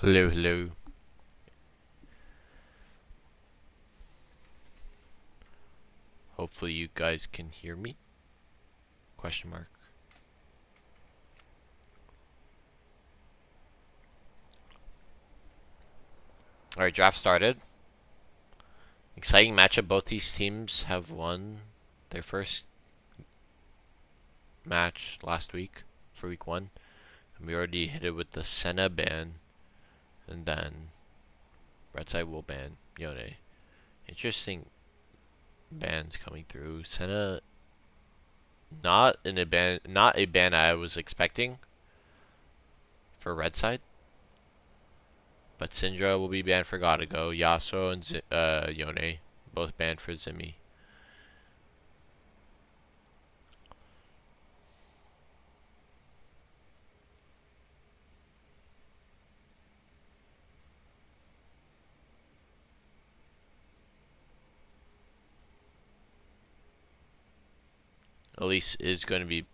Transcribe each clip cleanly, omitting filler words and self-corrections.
Hello, hello. Hopefully you guys can hear me. Question mark. Alright, draft started. Exciting matchup. Both these teams have won their first match last week for week 1. And we already hit it with the Senna ban. And then Red Side will ban Yone. Interesting bans coming through. Senna, not a ban I was expecting for Red Side. But Syndra will be banned for Gotta Go. Yasuo and Yone both banned for Zimmy. Elise is going to be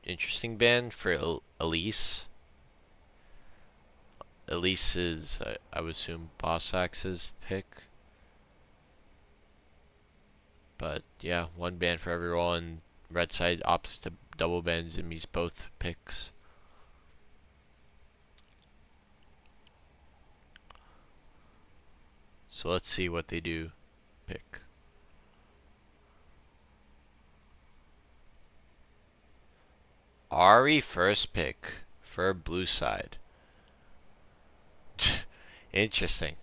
interesting ban for Elise. Elise is, I would assume, Boss Axe's pick. But yeah, one ban for everyone. Red side opts to double ban Zimmy's both picks. So let's see what they do pick. Ari first pick for blue side. Interesting.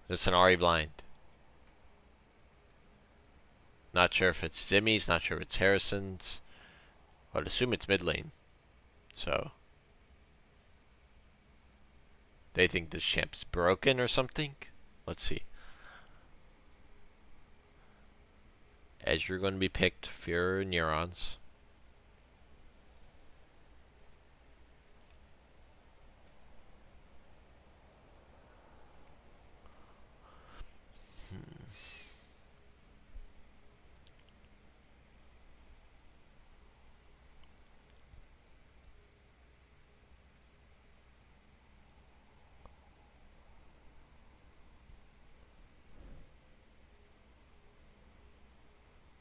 It's an Ari blind. Not sure if it's Zimmy's, not sure if it's Harrison's. I'd assume it's mid lane. So they think this champ's broken or something? Let's see. Ezreal going to be picked for Neurons.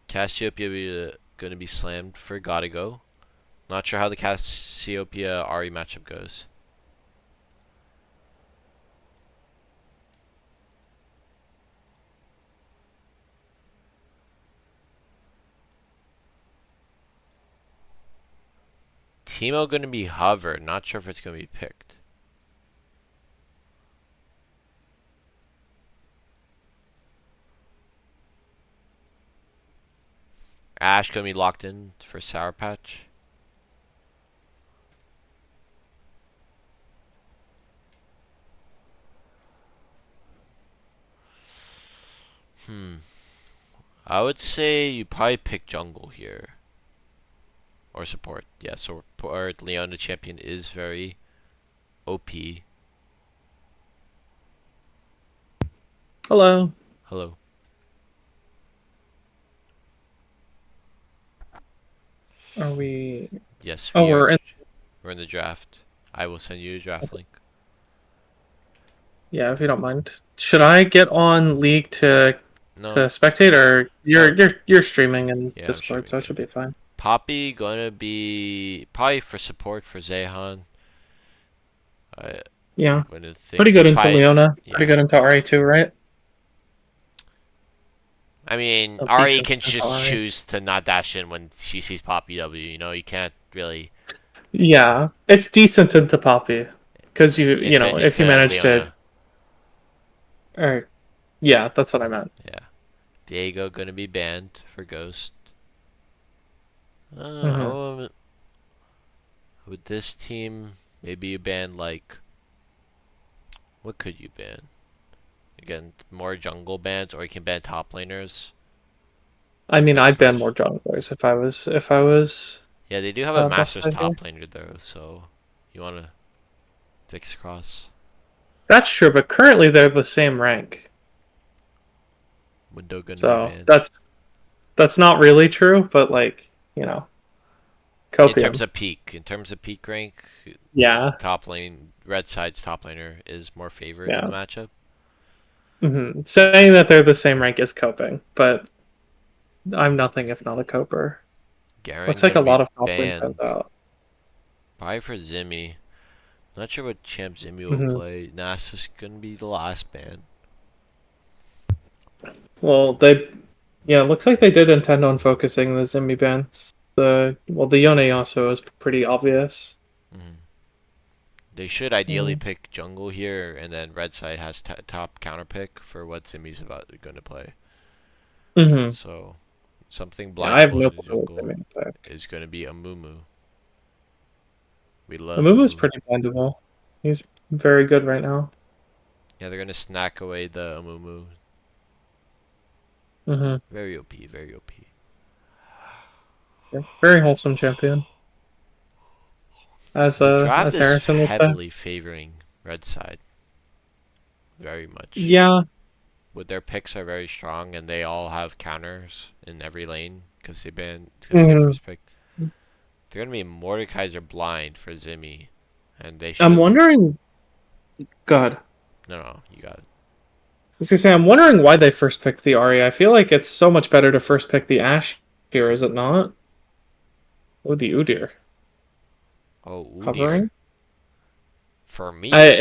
Cassiopeia going to be slammed for Gotta Go. Not sure how the Cassiopeia Ari matchup goes. Teemo going to be Hover. Not sure if it's going to be picked. Ash going to be locked in for Sour Patch. I would say you probably pick jungle here. Or support. Yeah, support Leona champion is very OP. Hello. Hello. Are we? Yes, Oh, we are. we're in. We're in the draft. I will send you a draft link. Yeah, if you don't mind. Should I get on League to No, spectate, or no. you're streaming in Yeah, I'm Discord, streaming. so it Yeah. should be fine. Poppy gonna be probably for support for Zehan. I Yeah, gonna think pretty good into try. Leona. Pretty Yeah. good into RA2, right? I mean, Oh, Ari decent can into just RA. choose to not dash in when she sees Poppy W. You know, you can't really Yeah, it's decent into Poppy because you know if you into manage to, Leona. or yeah, that's what I meant. Yeah. Diego gonna be banned for Ghost. Hmm. With this team, maybe you ban like what could you ban? Again, more jungle bans, or you can ban top laners. I mean, Fix I'd ban cross. more junglers if I was Yeah, they do have a best Masters idea. top laner though, so you wanna fix cross. That's true, but currently they're the same rank, Window gonna be so banned. that's not really true. But like you know. In terms Copium. of peak, rank, Yeah, top lane, red side's top laner is more favored in yeah. the matchup. Saying that they're the same rank is coping, but I'm nothing if not a coper. Garen Looks like a gonna be lot of top lane comes banned. out. Probably for Zimmy. Not sure what champ Zimmy will hmm play. Nasa's gonna be the last ban. Well, yeah, it looks like they did intend on focusing the Zimmy bans. The Yone also is pretty obvious. Hmm. They should ideally Mm. pick jungle here, and then red side has top counter pick for what Zimmy's about going to play. hmm So something Yeah, I have blindable no in the clue what jungle Zimmy will pick. is going to be a Mumu. We love Amumu's Mumu. pretty blendable. He's very good right now. Yeah, they're going to snack away the Mumu. hmm Very OP, very OP. Yeah, very wholesome champion, The draft as is Harrison would say. heavily favoring red side. Very much. Yeah. With their picks are very strong, and they all have counters in every lane because they hmm first picked. They're gonna be Mordekaiser blind for Zimmy, and they I'm should. wondering. God, No, you got it. I was gonna say I'm wondering why they first picked the Arya. I feel like it's so much better to first pick the Ashe here, is it not? Oh, the Udyr Oh, Udyr. hovering. For I me,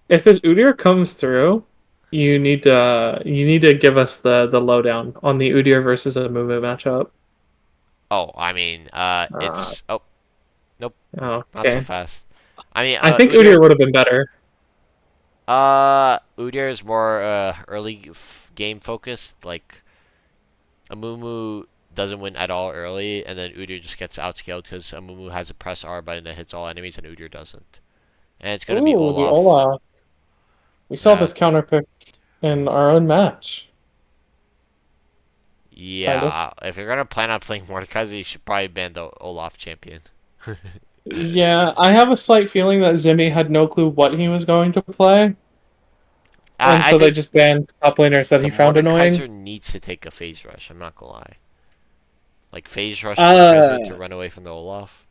if this Udyr comes through, you need to give us the lowdown on the Udyr versus a Amumu matchup. oh, I mean, Uh, it's oh nope, not so okay. fast. I mean, I think Udyr, Udyr would have been better. Udyr is more early game focused. Like Amumu doesn't win at all early, and then Udyr just gets outscaled because Amumu has a press R button that hits all enemies, and Udyr doesn't. And it's gonna be Ooh, the Olaf. Olaf. We saw Yeah, this counter pick in our own match, kind of. yeah. If you're gonna plan on playing Mordekaiser, you should probably ban the Olaf champion. Yeah, I have a slight feeling that Zimmy had no clue what he was going to play, and I so they think just banned top laners that the he found annoying. Mordekaiser needs to take a phase rush. I'm not gonna lie. Like phase rush Uh, Mordekaiser to run away from the Olaf.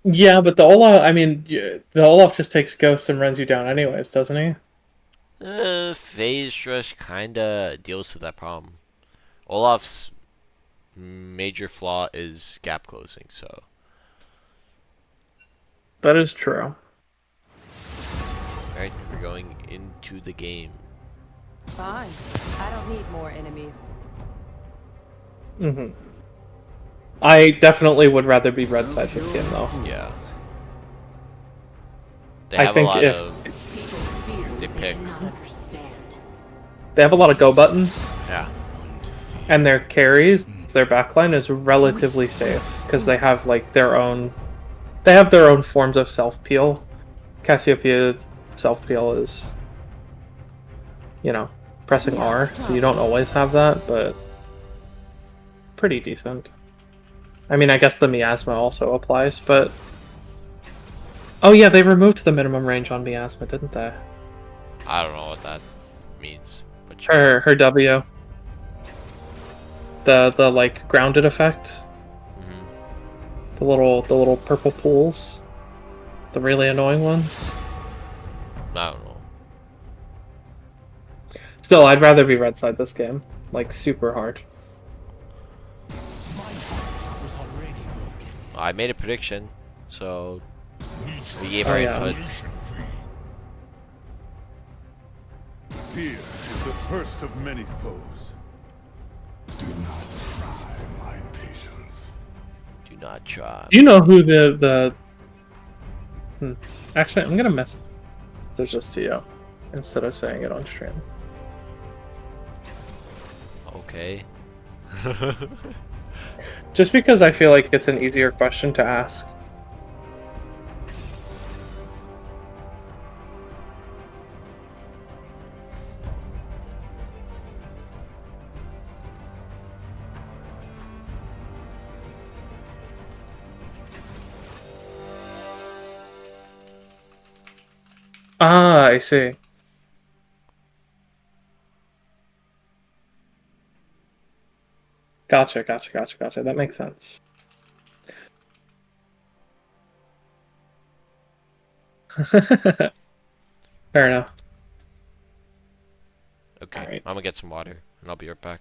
yeah, but the Olaf, I mean, the Olaf just takes ghosts and runs you down anyways, doesn't he? Phase rush kinda deals with that problem. Olaf's major flaw is gap closing, so. That is true. Alright, we're going into the game. Fine. I don't need more enemies. hmm I definitely would rather be red side this game, though. Yeah. They I have a think lot if of. People fear They what pick. cannot understand. they have a lot of go buttons Yeah. and their carries, their backline is relatively safe because they have like they have their own forms of self peel. Cassiopeia self peel is, you know, pressing R, so you don't always have that, but pretty decent. I mean, I guess the miasma also applies, but oh yeah, they removed the minimum range on miasma, didn't they? I don't know what that means. But sure. Her W, the like grounded effect, Hmm. the little purple pools, the really annoying ones. I don't know. Still, I'd rather be red side this game, like super hard. I made a prediction, so we gave Oh our yeah. input. Fear is the first of many foes. Do not try my patience. Do not try. Do you know who the Actually, I'm gonna message this to you instead of saying it on stream. Okay. Just because I feel like it's an easier question to ask. Ah, I see. Gotcha. That makes sense. Fair enough. Okay, Alright. I'm gonna get some water, and I'll be right back.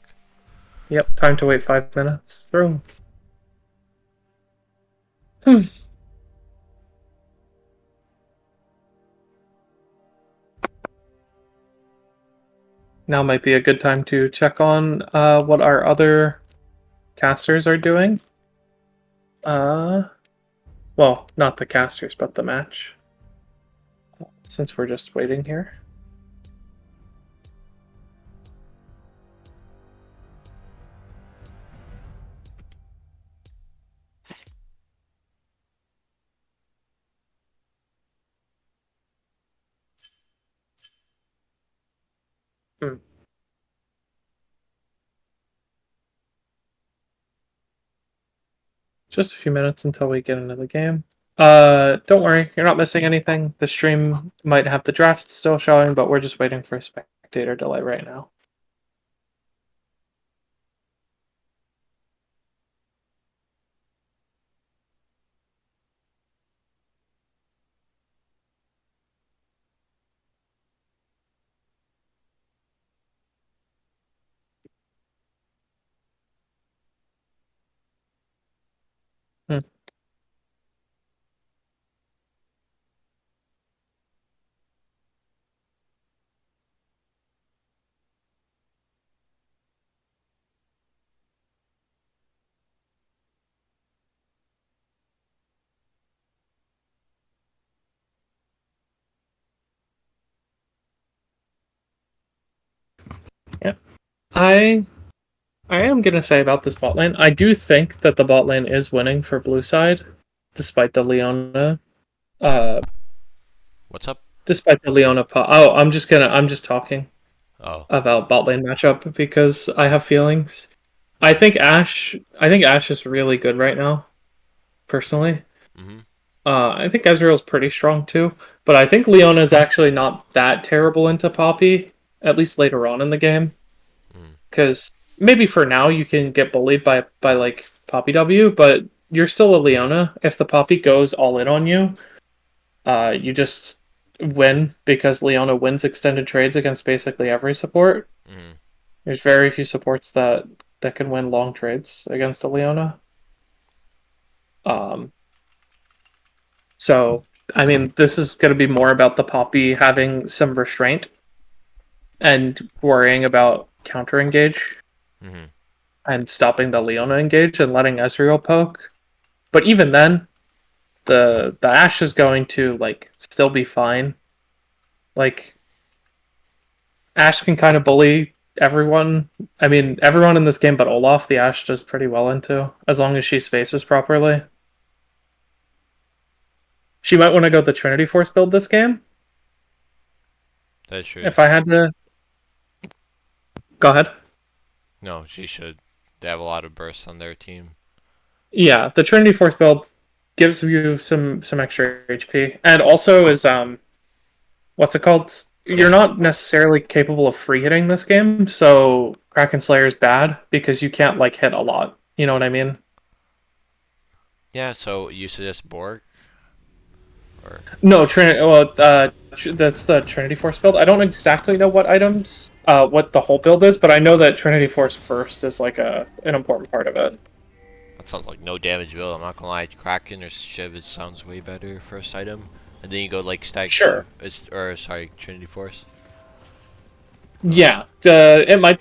Yep, time to wait 5 minutes. Boom. Now might be a good time to check on what our other casters are doing. Well, not the casters, but the match. Since we're just waiting here. Hmm. Just a few minutes until we get into the game. Don't worry, you're not missing anything. The stream might have the draft still showing, but we're just waiting for a spectator delay right now. Hmm. Yeah. I am gonna say about this bot lane, I do think that the bot lane is winning for blue side, despite the Leona What's up? despite the Leona oh, I'm just talking Oh. about bot lane matchup because I have feelings. I think Ash is really good right now, personally. Mm-hmm. I think Ezreal's pretty strong too, but I think Leona's actually not that terrible into Poppy, at least later on in the game. Mm. Because maybe for now you can get bullied by like Poppy W, but you're still a Leona. If the Poppy goes all in on you, you just win because Leona wins extended trades against basically every support. Mm. There's very few supports that can win long trades against a Leona. Um, so I mean, this is going to be more about the Poppy having some restraint and worrying about counter engage Mm-hmm. and stopping the Leona engage and letting Ezreal poke. But even then, the Ashe is going to like still be fine. Like Ashe can kind of bully everyone. I mean, everyone in this game but Olaf, the Ashe does pretty well into as long as she spaces properly. She might want to go the Trinity Force build this game. That's true. If I had to, go ahead. No, she should. They have a lot of bursts on their team. Yeah, the Trinity Force build gives you some extra HP, and also is what's it called? You're Yeah. not necessarily capable of free hitting this game, so Kraken Slayer is bad because you can't like hit a lot. You know what I mean? Yeah, so you suggest Borg? Or No, Trinity. Well, that's the Trinity Force build. I don't exactly know what items, what the whole build is, but I know that Trinity Force first is like an important part of it. that sounds like no damage build, I'm not gonna lie. Kraken or Shiv it sounds way better first item. And then you go like Stag Sure. or sorry, Trinity Force. Yeah, it might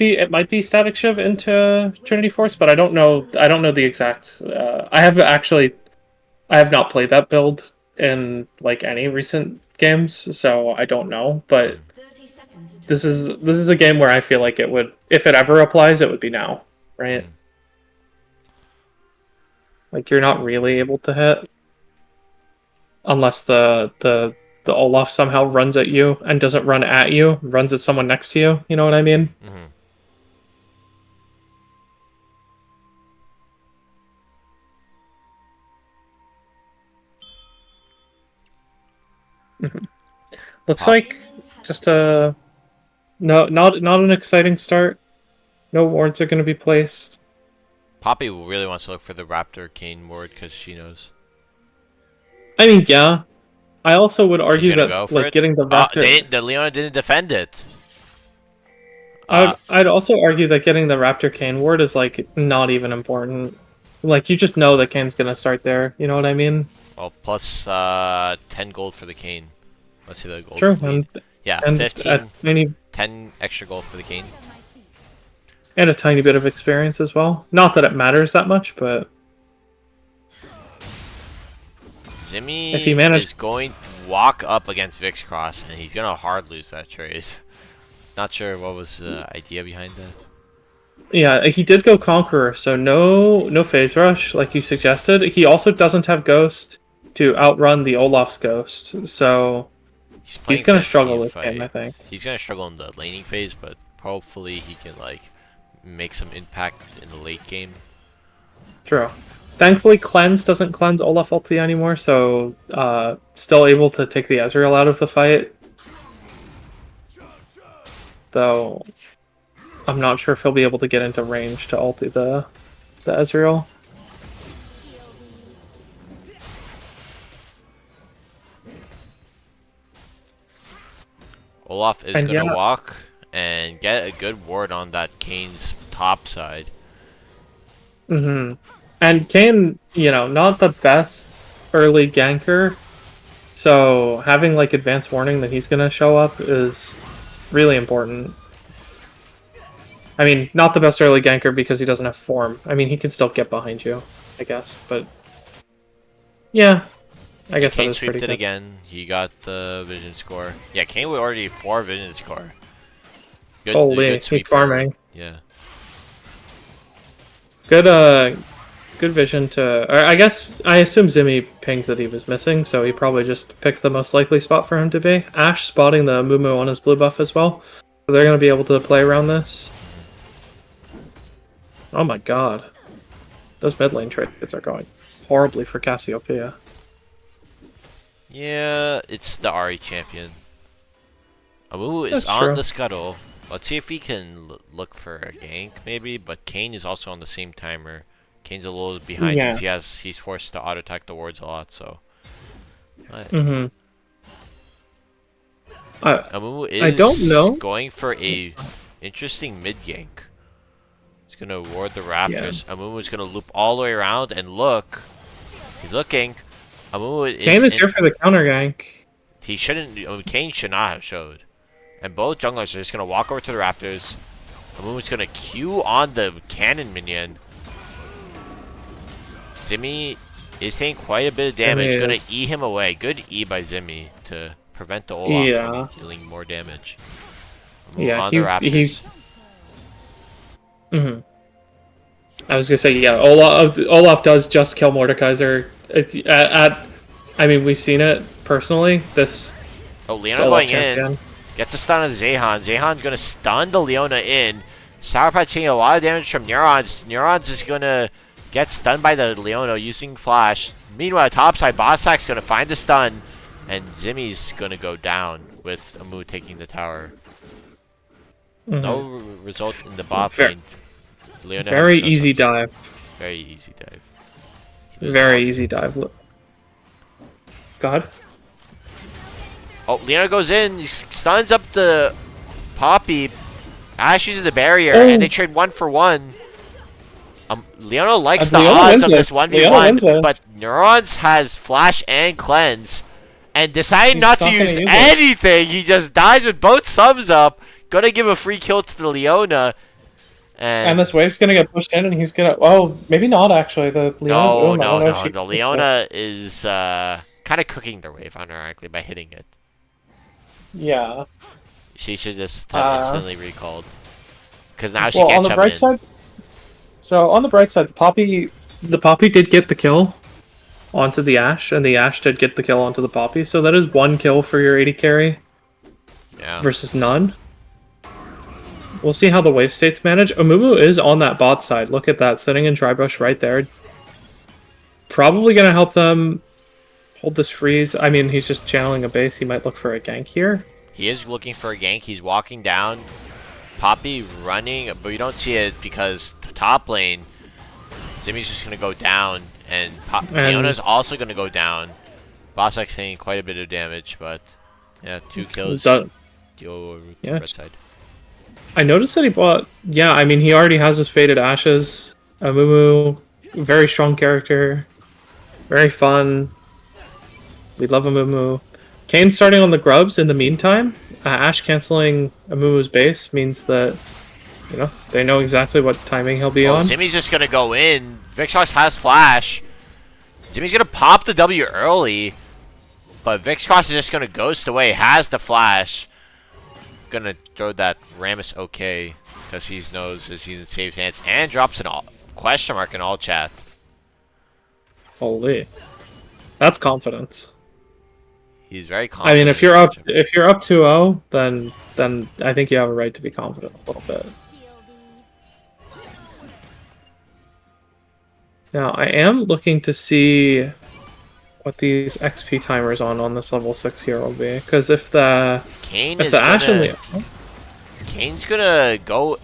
be Static Shiv into Trinity Force, but I don't know the exact. I have not played that build in like any recent games, so I don't know. But this is a game where I feel like it would, if it ever applies, it would be now, right? Mm. Like you're not really able to hit unless the Olaf somehow runs at you and doesn't run at you, runs at someone next to you. You know what I mean? Mm-hmm. Looks Pop. like just a not an exciting start. No wards are going to be placed. Poppy really wants to look for the Raptor Kane ward because she knows. I mean, yeah. I also would argue gonna that go for like it? getting the Raptor. The Leona didn't defend it. I'd also argue that getting the Raptor Kane ward is like not even important. Like you just know that Kane's gonna start there. You know what I mean? Well, plus 10 gold for the Kane. Let's see the gold. True. Yeah, And 15, tiny 10 extra gold for the Kane. and a tiny bit of experience as well. Not that it matters that much, but Zimmy if he managed, is going to walk up against Vix Cross, and he's gonna hard lose that trade. Not sure what was the idea behind that. yeah, he did go Conqueror, so no phase rush like you suggested. He also doesn't have Ghost to outrun the Olaf's Ghost, so he's gonna struggle with him. I think he's gonna struggle in the laning phase, but hopefully he can like make some impact in the late game. true. Thankfully, Cleanse doesn't cleanse Olaf ulti anymore, so still able to take the Ezreal out of the fight. Though I'm not sure if he'll be able to get into range to ulti the Ezreal. Olaf is gonna walk and get a good ward on that Kane's top side. And Kane, not the best early ganker, so having like advance warning that he's gonna show up is really important. I mean, not the best early ganker because he doesn't have form. I mean, he can still get behind you, I guess, but yeah, I guess Kane that is pretty sweeped it good. again. He got the vision score. Yeah, Kane was already 4 vision score. Good, Holy, good he's sweep. farming. Yeah. Good vision to... Or I assume Zimmy pinged that he was missing, so he probably just picked the most likely spot for him to be. Ashe spotting the Mumu on his blue buff as well. So they're going to be able to play around this. Oh my god. Those mid lane trades are going horribly for Cassiopeia. Yeah, it's the Ahri champion. Amu is That's on true. the scuttle. Let's see if he can look for a gank, maybe. But Kane is also on the same timer. Kane's a little behind Yeah. because he's forced to auto attack the wards a lot. So, Amu is I don't know. going for a interesting mid gank. He's gonna ward the Raptors. Amu is gonna loop all the way around and look. He's looking. Amu is Kane is here for the counter gank. He shouldn't. Kane should not have showed. And both junglers are just gonna walk over to the Raptors. Amu's gonna Q on the cannon minion. Zimmy is taking quite a bit of damage. Gonna E him away. Good E by Zimmy to prevent the Olaf from dealing more damage. On the Raptors. I was gonna say, yeah, Olaf does just kill Mordekaiser. I mean, we've seen it personally. Leona going in. Gets a stun on Zehan. Zehan's gonna stun the Leona in. Sour Patch taking a lot of damage from Neurons. Neurons is gonna get stunned by the Leona using Flash. Meanwhile, topside, Bossak's gonna find the stun. And Zimmy's gonna go down with Amu taking the tower. No result in the bot lane. Leona very easy dive. Very easy dive. Very easy dive. God. Oh, Leona goes in, stuns up the Poppy. Ashe uses the barrier, Oh. and they trade 1 for 1. Leona likes the Leona odds of wins this it. 1v1, but Neurons has Flash and Cleanse, and decided not to use anything. He just dies with both subs up. Gonna give a free kill to the Leona. And this wave's gonna get pushed in, and he's gonna... Oh, maybe not, actually. The Leona's... No. The Leona is kind of cooking their wave, unironically, by hitting it. Yeah. She should just have instantly recalled. Because now she can't on the jump bright in. side... So, on the bright side, the Poppy did get the kill onto the Ashe, and the Ashe did get the kill onto the Poppy, so that is 1 kill for your 80 carry. Yeah. Versus none. We'll see how the wave states manage. Amumu is on that bot side. Look at that, sitting in Drybush right there. Probably going to help them hold this freeze. I mean, he's just channeling a base. He might look for a gank here. He is looking for a gank. He's walking down. Poppy running, but we don't see it because the top lane, Zimmy's just going to go down, and Leona's also going to go down. Boss taking quite a bit of damage, but yeah, 2 kills. Done. Go Yeah. red side. I noticed that he bought. Yeah, I mean, he already has his Faded Ashes. Amumu, very strong character, very fun. We love Amumu. Kane starting on the grubs in the meantime. Ash canceling Amumu's base means that, you know, they know exactly what timing he'll be on. Zimmy's just gonna go in. Vixrox has flash. Zimmy's gonna pop the W early, but Vixrox is just gonna ghost away. Has the flash. Gonna throw that Rammus okay because he knows that he's in safe hands and drops an all question mark in all chat. Holy, that's confidence. He's very confident. I mean, if you're up 2-0, then I think you have a right to be confident a little bit. Now, I am looking to see what these XP timers on this level 6 here will be, because if the Kane's gonna go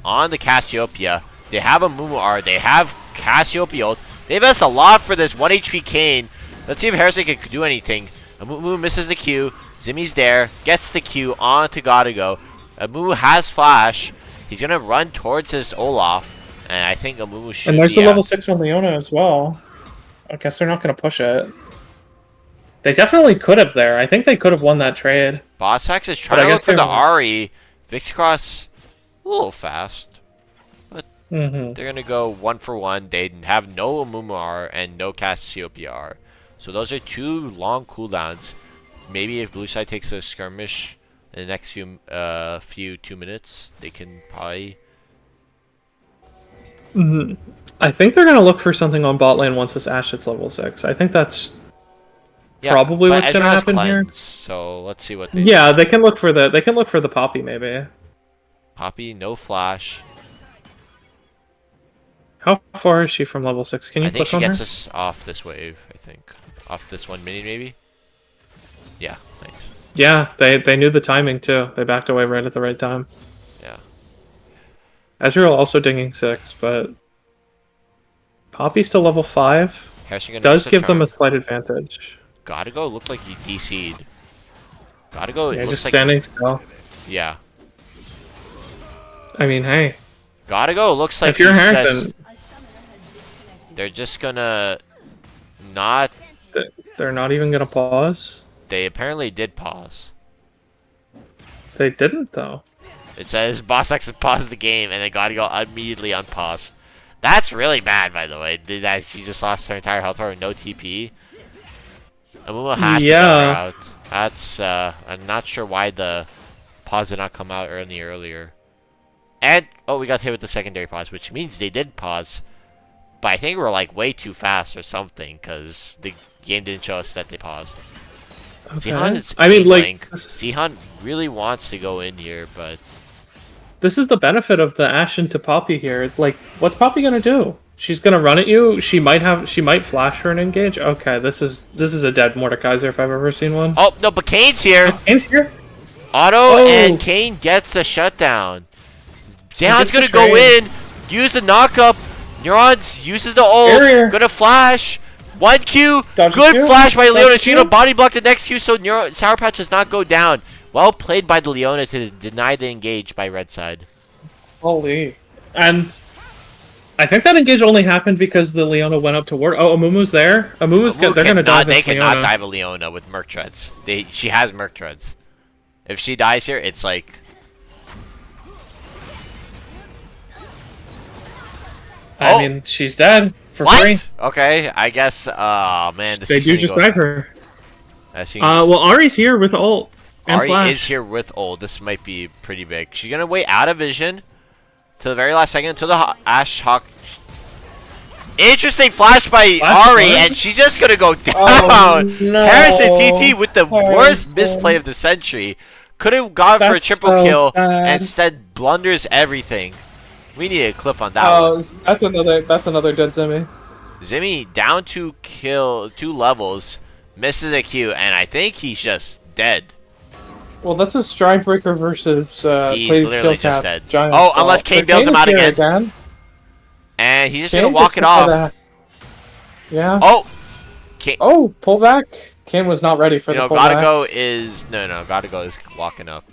on the Cassiopeia. They have a Mumu they have Cassiopeia. They've asked a lot for this 1 HP Kane. Let's see if Heresy can do anything. Amumu misses the Q. Zimmy's there, gets the Q on to Gotta Go. Amumu has flash. He's gonna run towards his Olaf, and I think Amumu should. And there's the level 6 on Leona as well. I guess they're not gonna push it. They definitely could have there. I think they could have won that trade. Bossax is trying to look for the Ari. Vixcross a little fast, but they're gonna go 1 for 1. They have no Amumu R and no Cassiopeia R. So those are 2 long cooldowns. Maybe if blue side takes a skirmish in the next few 2 minutes, they can probably. I think they're gonna look for something on bot lane once this Ashe hits level 6. I think that's probably what's gonna happen here. So let's see what they. Yeah, they can look for the Poppy maybe. Poppy, no flash. How far is she from level 6? Can you click on her? I think she gets us off this wave. I think off this 1 minute maybe. Yeah, nice. Yeah, they knew the timing too. They backed away right at the right time. Yeah. Ezreal also dinging 6, but Poppy's still level 5. Does give them a slight advantage. Gotta Go looked like he DC'd. Gotta Go. Yeah, it looks just like standing still. Yeah. I mean, hey. Gotta Go looks like if you're Harrison, they're just gonna not. They're not even gonna pause. They apparently did pause. They didn't though. It says Boss X has paused the game and then Gotta Go immediately unpaused. That's really bad, by the way. Did that? She just lost her entire health bar with no TP. Amumu has to go out. That's I'm not sure why the pause did not come out earlier. And oh, we got hit with the secondary pause, which means they did pause. But I think we're like way too fast or something because the game didn't show us that they paused. Okay. Zihan is Zihan really wants to go in here, but this is the benefit of the Ashe into Poppy here. Like, what's Poppy gonna do? She's gonna run at you. She might flash her and engage. Okay, this is a dead Mordekaiser if I've ever seen one. Oh no, but Kane's here. Kane's here. Auto and Kane gets a shutdown. Zihan's gonna go in, use the knockup. Neurons uses the ult. Gonna flash. 1Q. Good flash by Leona. She's gonna body block the next Q so Sour Patch does not go down. Well played by the Leona to deny the engage by red side. Holy. And I think that engage only happened because the Leona went up to ward. Oh, Amumu's there. They're gonna dive. They cannot dive a Leona with Merc Treads. She has Merc Treads. If she dies here, it's like. I mean, she's dead for free. Okay, I guess. Oh man, they do just dive her. Well, Ari's here with ult. Ari flash. is here with ult. This might be pretty big. She's gonna wait out of vision to the very last second until the Ashe Hawk. Interesting flash by Ari, and she's just gonna go down. Oh, no. Harrison TT with the worst misplay of the century. Could have gone for a triple kill, and instead blunders everything. We need a clip on that one. That's another dead Zimmy. Zimmy down 2 levels, misses a Q, and I think he's just dead. Well, that's a Stride Breaker versus he's literally just dead. Giant unless Kane bails him out again. And he's just gonna walk it off. Yeah. Oh! Kane. Oh, pull back. Kane was not ready for You the know, pullback. Gotta Go is Gotta Go is walking up.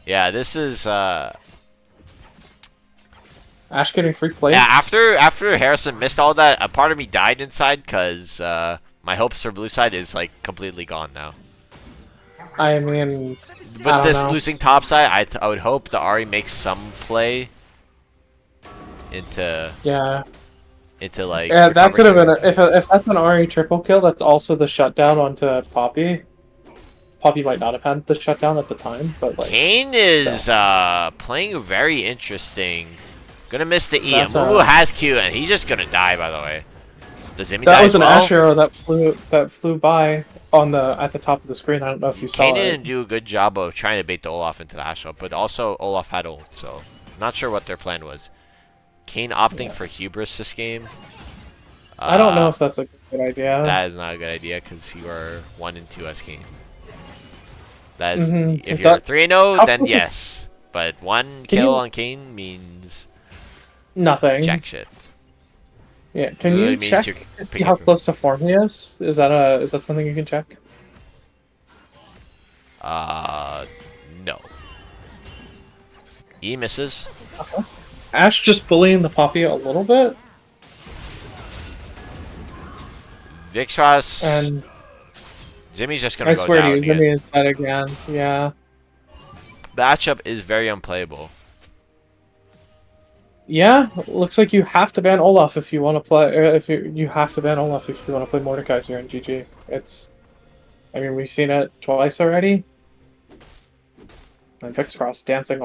Yeah, this is Ash getting free plates. yeah, after Harrison missed all that, a part of me died inside because my hopes for blue side is like completely gone now. I mean, With I don't this know. losing top side, I would hope the Ari makes some play into Yeah. like. Yeah, that could have been recovering. if that's an RE triple kill. That's also the shutdown onto Poppy. Poppy might not have had the shutdown at the time, but like Kane is playing very interesting. Gonna miss the E. That's Amumu has Q, and he's just gonna die. By the way, does Zimmy die that was as an well? Ash arrow that flew by on the at the top of the screen. I don't know if you saw Kane it. didn't do a good job of trying to bait the Olaf into the Ash ult, but also Olaf had ult, so not sure what their plan was. Kane opting for hubris this game. I don't know if that's a good idea. That is not a good idea because you are 1 and 2 as Kane. That is, Mhm. if you're 3-0, How then close is- yes. But 1 Can kill you- on Kane means Nothing. jack shit. Yeah, can Really you means check you're to see picking how up- close to form he is? Is that something you can check? No. E misses. Ash just bullying the Poppy a little bit, Vixross. and Zimmy's just gonna I go swear to down you, again. Zimmy is dead again. Yeah. The matchup is very unplayable. Yeah, looks like you have to ban Olaf if you want to play. If you have to ban Olaf if you want to play Mordekaiser in GG. I mean, we've seen it twice already. And Vixcross dancing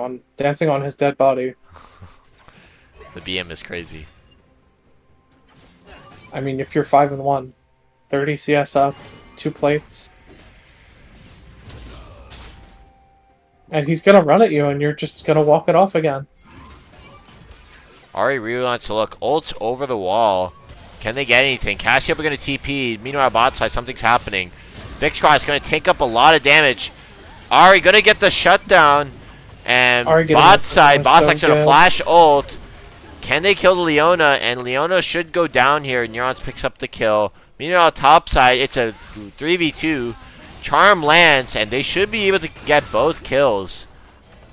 on his dead body. The BM is crazy. I mean, if you're 5-1, 30 CS up, 2 plates, and he's gonna run at you, and you're just gonna walk it off again. Ari really wants to look. Ult over the wall. Can they get anything? Cassiopeia going to TP. Meanwhile, bot side, something's happening. Vixcross is going to take up a lot of damage. Ari going to get the shutdown. And bot side, so going to flash ult. Can they kill the Leona? And Leona should go down here. Neurons picks up the kill. Meanwhile, top side, it's a 3v2. Charm lands, and they should be able to get both kills.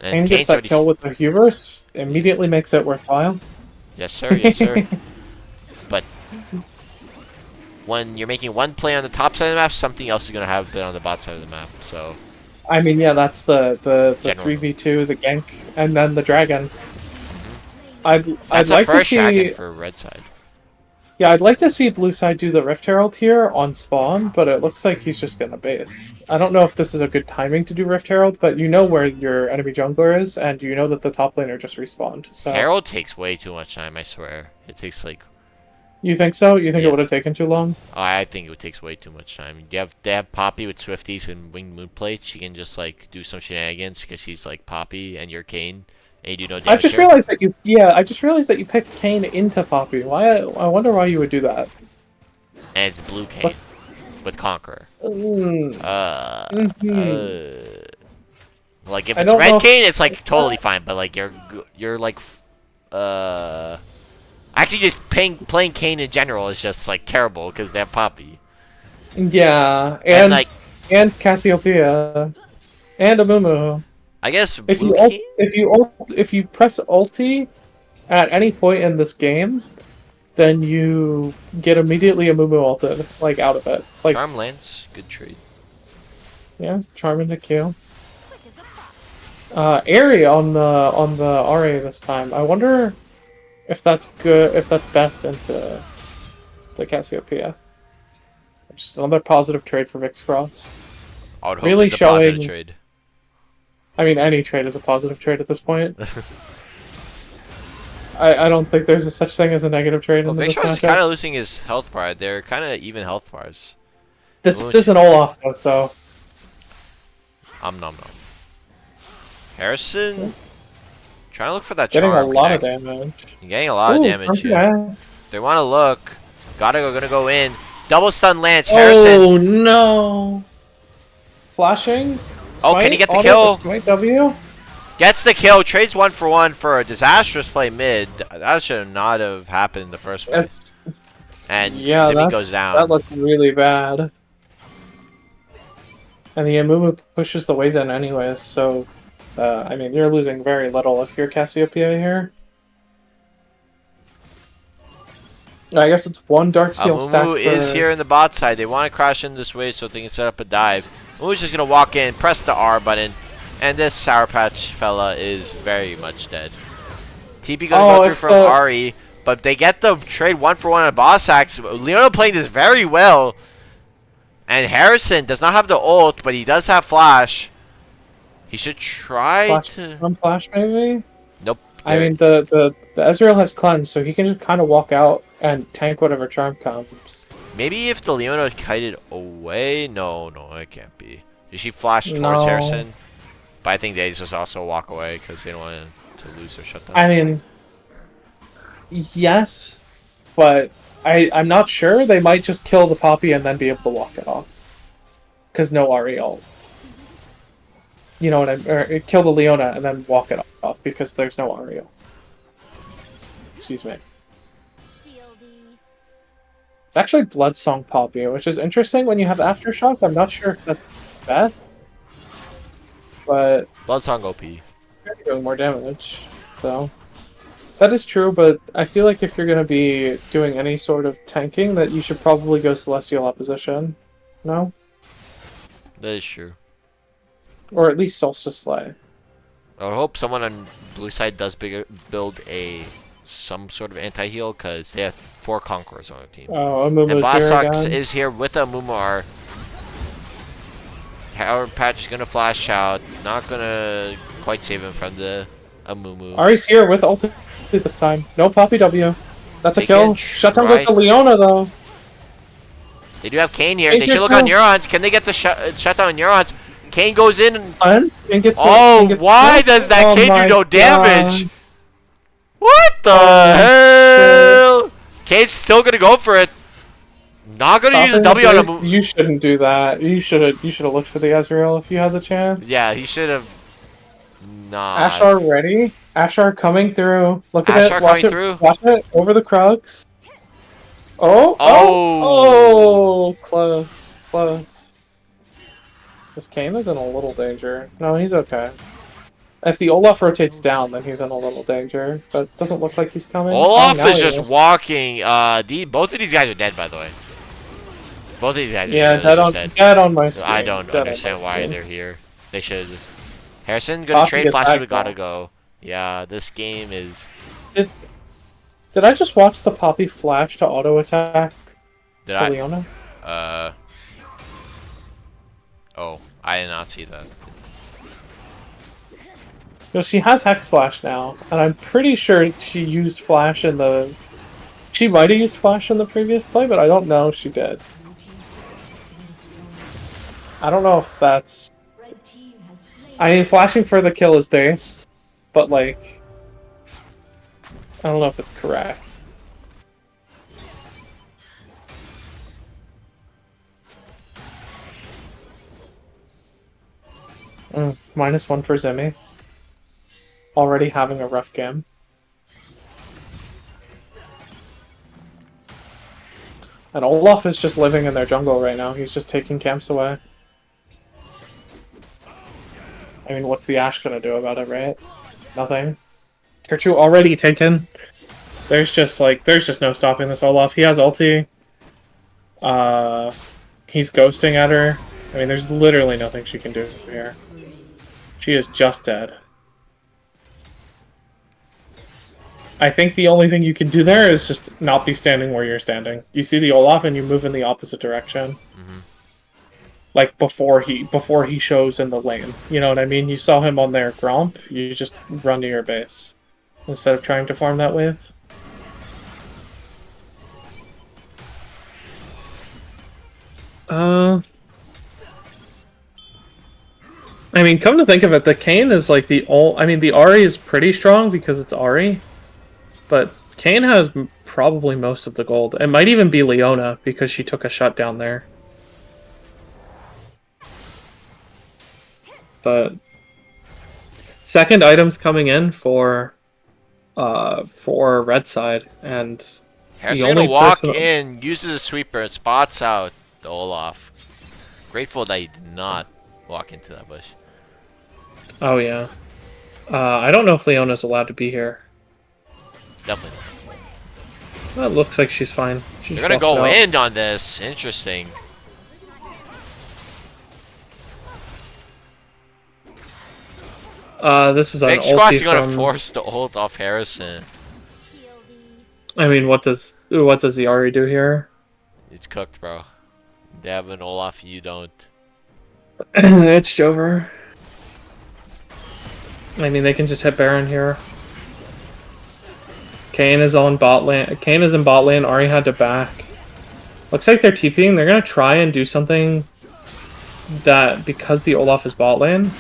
And gets that kill with the hubris, immediately makes it worthwhile. Yes, sir. Yes, sir. But when you're making one play on the top side of the map, something else is going to happen on the bot side of the map. So I mean, yeah, that's the General. 3v2, the gank, and then the dragon. that's I'd a like to first see. dragon for red side. Yeah, I'd like to see blue side do the Rift Herald here on spawn, but it looks like he's just gonna base. I don't know if this is a good timing to do Rift Herald, but you know where your enemy jungler is, and you know that the top laner just respawned. So Herald takes way too much time, I swear. It takes like... you think so? You think Yeah. it would have taken too long? I think it takes way too much time. They have Poppy with Swifties and Winged Moonplate. She can just like do some shenanigans because she's like Poppy and you're Kane. And you do no damage. I just realized that I just realized that you picked Kane into Poppy. Why? I wonder why you would do that. And it's blue Kane with Conqueror. Mm. Like if I it's don't know red if- Kane, it's like totally fine. But like you're like actually just playing Kane in general is just like terrible because they have Poppy. Yeah, And, like and Cassiopeia, and Amumu. I guess If blue you Kane. if you press ulti at any point in this game, then you get immediately Amumu ulted, like out of it. Like Charm lands, good trade. yeah, charm into Q. Airy on the RA this time. I wonder if that's good, if that's best into the Cassiopeia. Just another positive trade for Vixcross. I would hope Really it's a positive showing- trade. I mean, any trade is a positive trade at this point. I don't think there's a such thing as a negative trade Well, in this Vixross is matchup. kind of losing his health bar. They're kind of even health bars. This isn't Olaf though, so Nom nom. Harrison, trying to look for that getting charm. a lot of connect. damage. You're getting a lot of damage. Ooh, Yeah. yeah. They want to look. Gonna go in. Double stun lands. Harrison. Oh no! Flashing. Oh, can he Smite, get the auto, kill? Smite W. Gets the kill. Trades 1-for-1 for a disastrous play mid. That should not have happened in the first place. It's, And yeah, Zimmy that goes down. that looked really bad. And the Amumu pushes the wave then anyways, so I mean you're losing very little if you're Cassiopeia here. I guess it's one Dark Seal stack Amumu is here in the bot side. They want to crash in this way so they can set up a dive. Amumu's just going to walk in, press the R button, and this Sour Patch fella is very much dead. TP going to go through from Ari, but they get the trade 1-for-1 on boss axe. Leona playing this very well. And Harrison does not have the ult, but he does have flash. He should try to... Flash maybe? Nope. I mean, the Ezreal has cleanse, so he can just kind of walk out and tank whatever charm comes. Maybe if the Leona kited away? No, it can't be. Did she flash towards Harrison? But I think they just also walk away because they don't want to lose their shutdown. I mean, yes, but I'm not sure. They might just kill the Poppy and then be able to walk it off. Because no RE ult. You know what I mean? Or kill the Leona and then walk it off because there's no RE ult. Excuse me. It's actually Bloodsong Poppy, which is interesting when you have Aftershock. I'm not sure if that's best. But Bloodsong OP. You're doing more damage, so that is true. But I feel like if you're going to be doing any sort of tanking, that you should probably go Celestial Opposition. No? That is true. Or at least Solstice Slay. I would hope someone on blue side does build some sort of anti-heal because they have 4 Conquerors on their team. Oh, Amumu and Bostox is here with a Amumu. Power Patch is gonna flash out. Not gonna quite save him from the Amumu. Ari's here with ulti this time. No Poppy W. That's a kill. Shutdown goes to Leona though. They do have Kayn here. They should look on Neurons. Can they get the shutdown on Neurons? Kayn goes in and gets why does that Kayn do no damage? What the hell? Kayn's still gonna go for it. Not gonna use a W on him. You shouldn't do that. You should have looked for the Ezreal if you had the chance. Yeah, he should have. Not. Ashar ready. Ashar coming through. Look at Ashar it. Watch it. Through. Watch it. Over the Krugs. Oh. Close. This Kayn is in a little danger. No, he's okay. If the Olaf rotates down, then he's in a little danger. But it doesn't look like he's coming. Olaf is just walking. Both of these guys are dead, by the way. Both of these guys are dead on my screen. I don't understand why they're here. They should. Harrison, gonna trade flash. We gotta go. Yeah, this game is. Did I just watch the Poppy flash to auto attack? Did I? Leona? Oh, I did not see that. No, she has Hex Flash now, and I'm pretty sure she used Flash in the... She might have used Flash in the previous play, but I don't know if she did. I don't know if that's... I mean, flashing for the kill is base, but like... I don't know if it's correct. -1 for Zimmy. Already having a rough game. And Olaf is just living in their jungle right now. He's just taking camps away. I mean, what's the Ashe gonna do about it, right? Nothing. Tier 2 already taken. There's just no stopping this Olaf. He has ulti. He's ghosting at her. I mean, there's literally nothing she can do here. She is just dead. I think the only thing you can do there is just not be standing where you're standing. You see the Olaf and you move in the opposite direction. Mm-hmm. Like before he shows in the lane. You know what I mean? You saw him on their Gromp, you just run to your base. Instead of trying to farm that wave. I mean, come to think of it, the Kayn is like the Ahri is pretty strong because it's Ahri. But Kayn has probably most of the gold. It might even be Leona because she took a shutdown there. But second item's coming in for red side, and Harrison gonna walk in, uses a sweeper, and spots out the Olaf. Grateful that he did not walk into that bush. Oh yeah. I don't know if Leona's allowed to be here. Definitely. Well, it looks like she's fine. She They're just gonna walks go out. in on this. Interesting. This is an Big Squash ulti is gonna from... force the ult off Harrison. I mean, what does the Ari do here? It's cooked, bro. They have an Olaf, you don't. It's Jover. I mean, they can just hit Baron here. Kane is on bot lane. Kane is in bot lane. Ari had to back. Looks like they're TPing. They're gonna try and do something that, because the Olaf is bot lane.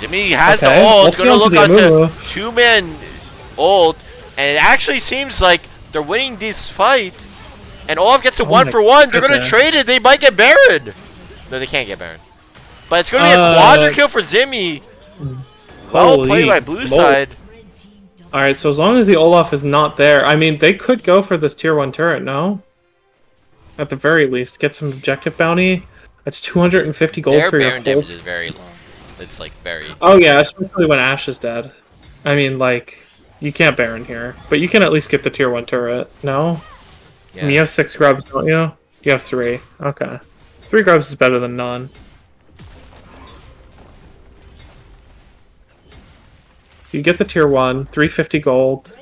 Jimmy has Okay, the ult. looking Gonna onto look the onto Amumu. two-man ult. And it actually seems like they're winning this fight. And Olaf gets a Oh 1-for-1. They're gonna goodness. trade it. They might get Baron. No, they can't get Baron. But it's gonna be a quadra kill for Zimmy. Well Holy played by blue smoke. side. Alright, so as long as the Olaf is not there, I mean, they could go for this tier 1 turret, no? At the very least, get some objective bounty. That's 250 gold Their for your Baron damage ult. is very low. It's like very. Oh yeah, especially when Ashe is dead. I mean, like, you can't Baron here. But you can at least get the tier 1 turret, no? Yeah. I mean, you have 6 grubs, don't you? You have 3. Okay. 3 grubs is better than none. You get the tier 1, 350 gold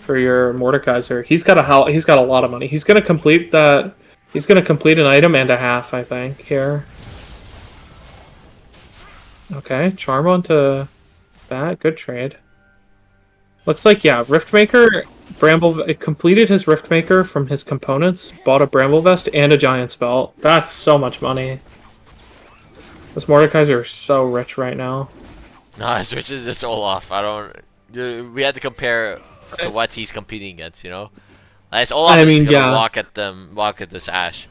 for your Mordekaiser. He's got a lot of money. He's gonna complete that. He's gonna complete an item and a half, I think, here. Okay, charm onto that. Good trade. Looks like, yeah, Riftmaker, it completed his Riftmaker from his components, bought a Bramble Vest and a Giant's Belt. That's so much money. This Mordekaiser is so rich right now. No, as rich as this Olaf. I don't. We had to compare to what he's competing against, you know. As Olaf I mean, is gonna yeah. walk at this Ashe.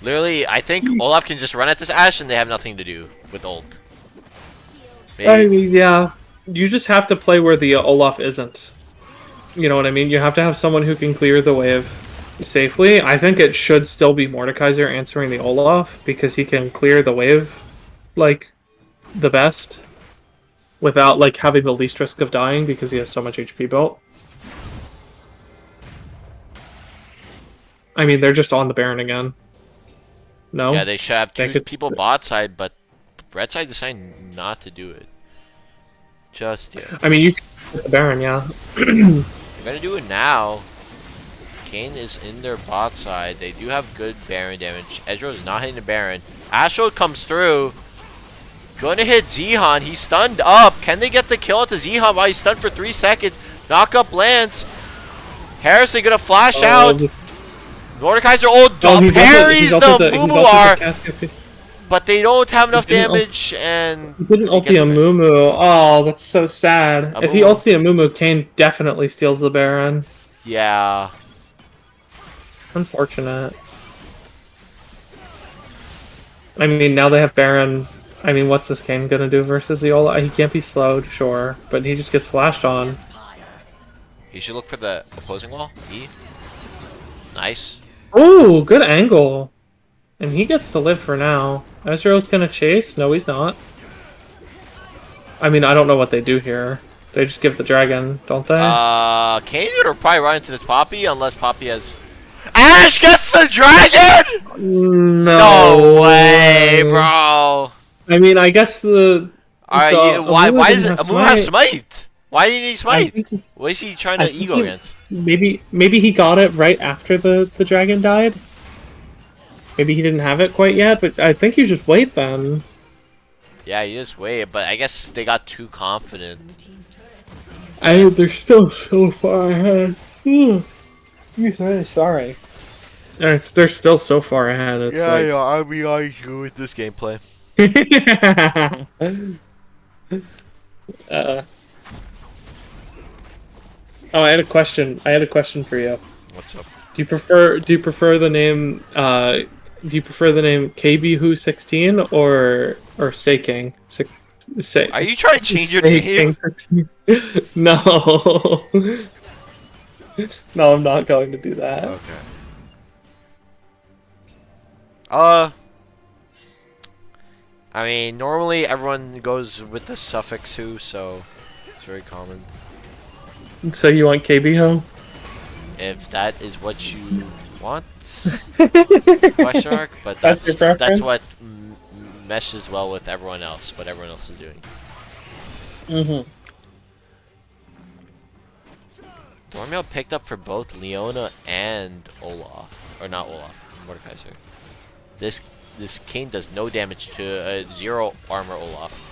Literally, I think Olaf can just run at this Ashe and they have nothing to do with ult. Maybe. I mean, yeah. You just have to play where the Olaf isn't. You know what I mean? You have to have someone who can clear the wave safely. I think it should still be Mordekaiser answering the Olaf, because he can clear the wave, like, the best, without, like, having the least risk of dying, because he has so much HP built. I mean, they're just on the Baron again. No? Yeah, they should have They two could- people bot side, but red side decided not to do it. Just yet. I mean, you can get the Baron, yeah. They're gonna do it now. Kane is in their bot side. They do have good Baron damage. Ezreal is not hitting the Baron. Astro comes through. Gonna hit Zihan. He's stunned up. Can they get the kill at the Zihan while he's stunned for 3 seconds? Knock up Lance. Harrison gonna flash out. Mordekaiser parries the Mumu, but they don't have enough damage, and he didn't ulti a Mumu. Oh, that's so sad. If he ulti a Mumu, Kane definitely steals the Baron. Yeah. Unfortunate. I mean, now they have Baron. I mean, what's this Kane gonna do versus the Ola? He can't be slowed, sure, but he just gets flashed on. You should look for the opposing wall. E. Nice. Ooh, good angle. And he gets to live for now. Ezreal's gonna chase? No, he's not. I mean, I don't know what they do here. They just give the dragon, don't they? Kane would probably run into this Poppy unless Poppy has. Ashe gets the dragon! No way, bro. I mean, I guess the. Alright, why is it? Amumu Amumu has smite. Why did he need smite? What is he trying to ego against? Maybe he got it right after the dragon died. Maybe he didn't have it quite yet, but I think you just wait then. Yeah, you just wait, but I guess they got too confident. They're still so far ahead. I'm really sorry. They're still so far ahead. It's Yeah, I'll be arguing with this gameplay. Oh, I had a question for you. What's up? Do you prefer the name KB Who 16 or King? Are you trying to change your name? No. No, I'm not going to do that. Okay. I mean, normally everyone goes with the suffix who, so it's very common. So you want KB home? If that is what you want, question mark. But That's your that's preference? what meshes well with everyone else. What everyone else is doing. Mm-hmm. Dormio picked up for both Leona and Olaf, or not Olaf, Mordekaiser. This King does no damage to a 0 armor Olaf.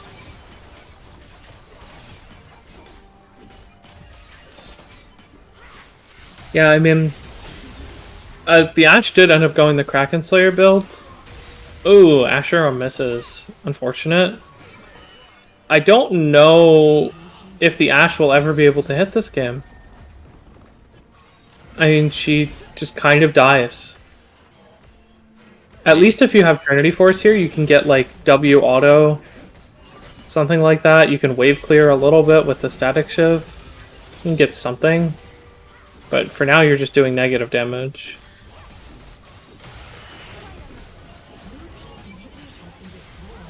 Yeah, I mean, the Ashe did end up going the Kraken Slayer build. Ooh, Asher misses. Unfortunate. I don't know if the Ashe will ever be able to hit this game. I mean, she just kind of dies. At least if you have Trinity Force here, you can get like W auto, something like that. You can wave clear a little bit with the Static Shiv. You can get something. But for now, you're just doing negative damage.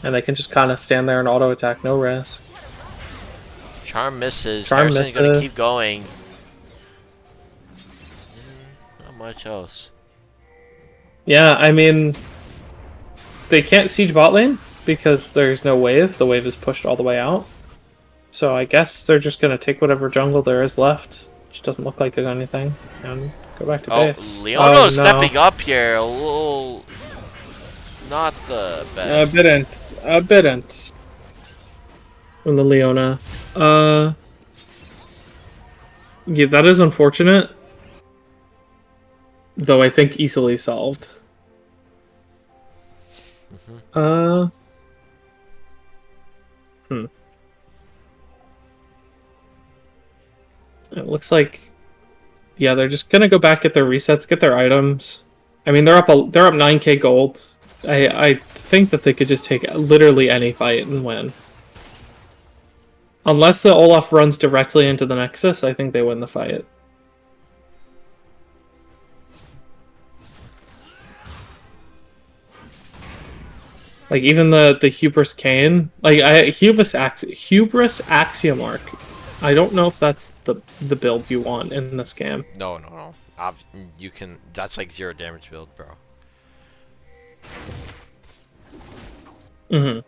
And they can just kind of stand there and auto attack, no risk. Charm misses. Charm Harrison's gonna misses. keep going. Not much else. Yeah, I mean, they can't siege bot lane because there's no wave. The wave is pushed all the way out. So I guess they're just going to take whatever jungle there is left, which doesn't look like there's anything, and go back to base. Leono's Oh, no. stepping up here. A little... Not the best. A bit from the Leona. Yeah, that is unfortunate. Though I think easily solved. It looks like, yeah, they're just gonna go back, get their resets, get their items. I mean, they're up 9k gold. I think that they could just take literally any fight and win. Unless the Olaf runs directly into the Nexus, I think they win the fight. Like, even the Hubris Kane, like, Hubris Axiom Arc. I don't know if that's the build you want in this game. No. You can... That's like 0 damage build, bro. Mm-hmm.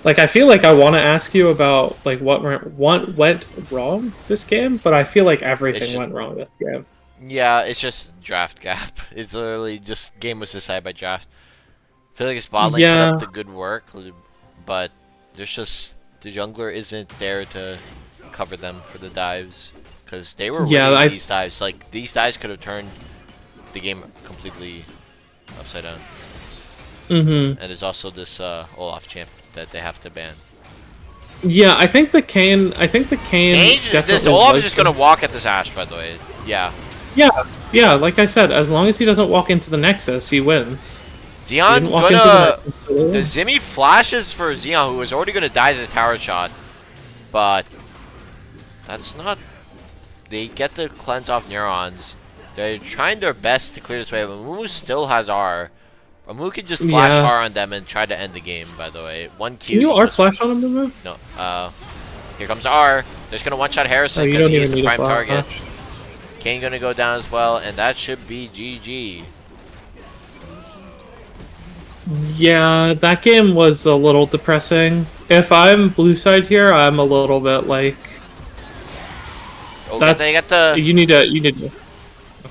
Like, I feel like I want to ask you about, like, what went wrong this game, but I feel like everything went wrong this game. Yeah, it's just draft gap. It's literally just... Game was decided by draft. I feel like his bot lane put up the good work, but there's just... The jungler isn't there to cover them for the dives. Because they were winning these dives. Like, these dives could have turned the game completely upside down. Mm-hmm. And there's also this Olaf champ that they have to ban. Yeah, I think the Kane... This Olaf is just going to walk at this Ashe, by the way. Yeah. Yeah, like I said, as long as he doesn't walk into the Nexus, he wins. Zeon gonna... The Zimmy flashes for Zeon, who was already going to die to the tower shot. But... That's not... They get the cleanse off neurons. They're trying their best to clear this way, but Mumu still has R. Mumu can just flash R on them and try to end the game, by the way. 1 Q. Can you R flash on him, Mumu? No. Here comes R. They're just going to one-shot Harrison because he is the prime target. Kane going to go down as well, and that should be GG. Yeah, that game was a little depressing. If I'm blue side here, I'm a little bit like... Oh, they got the... You need to...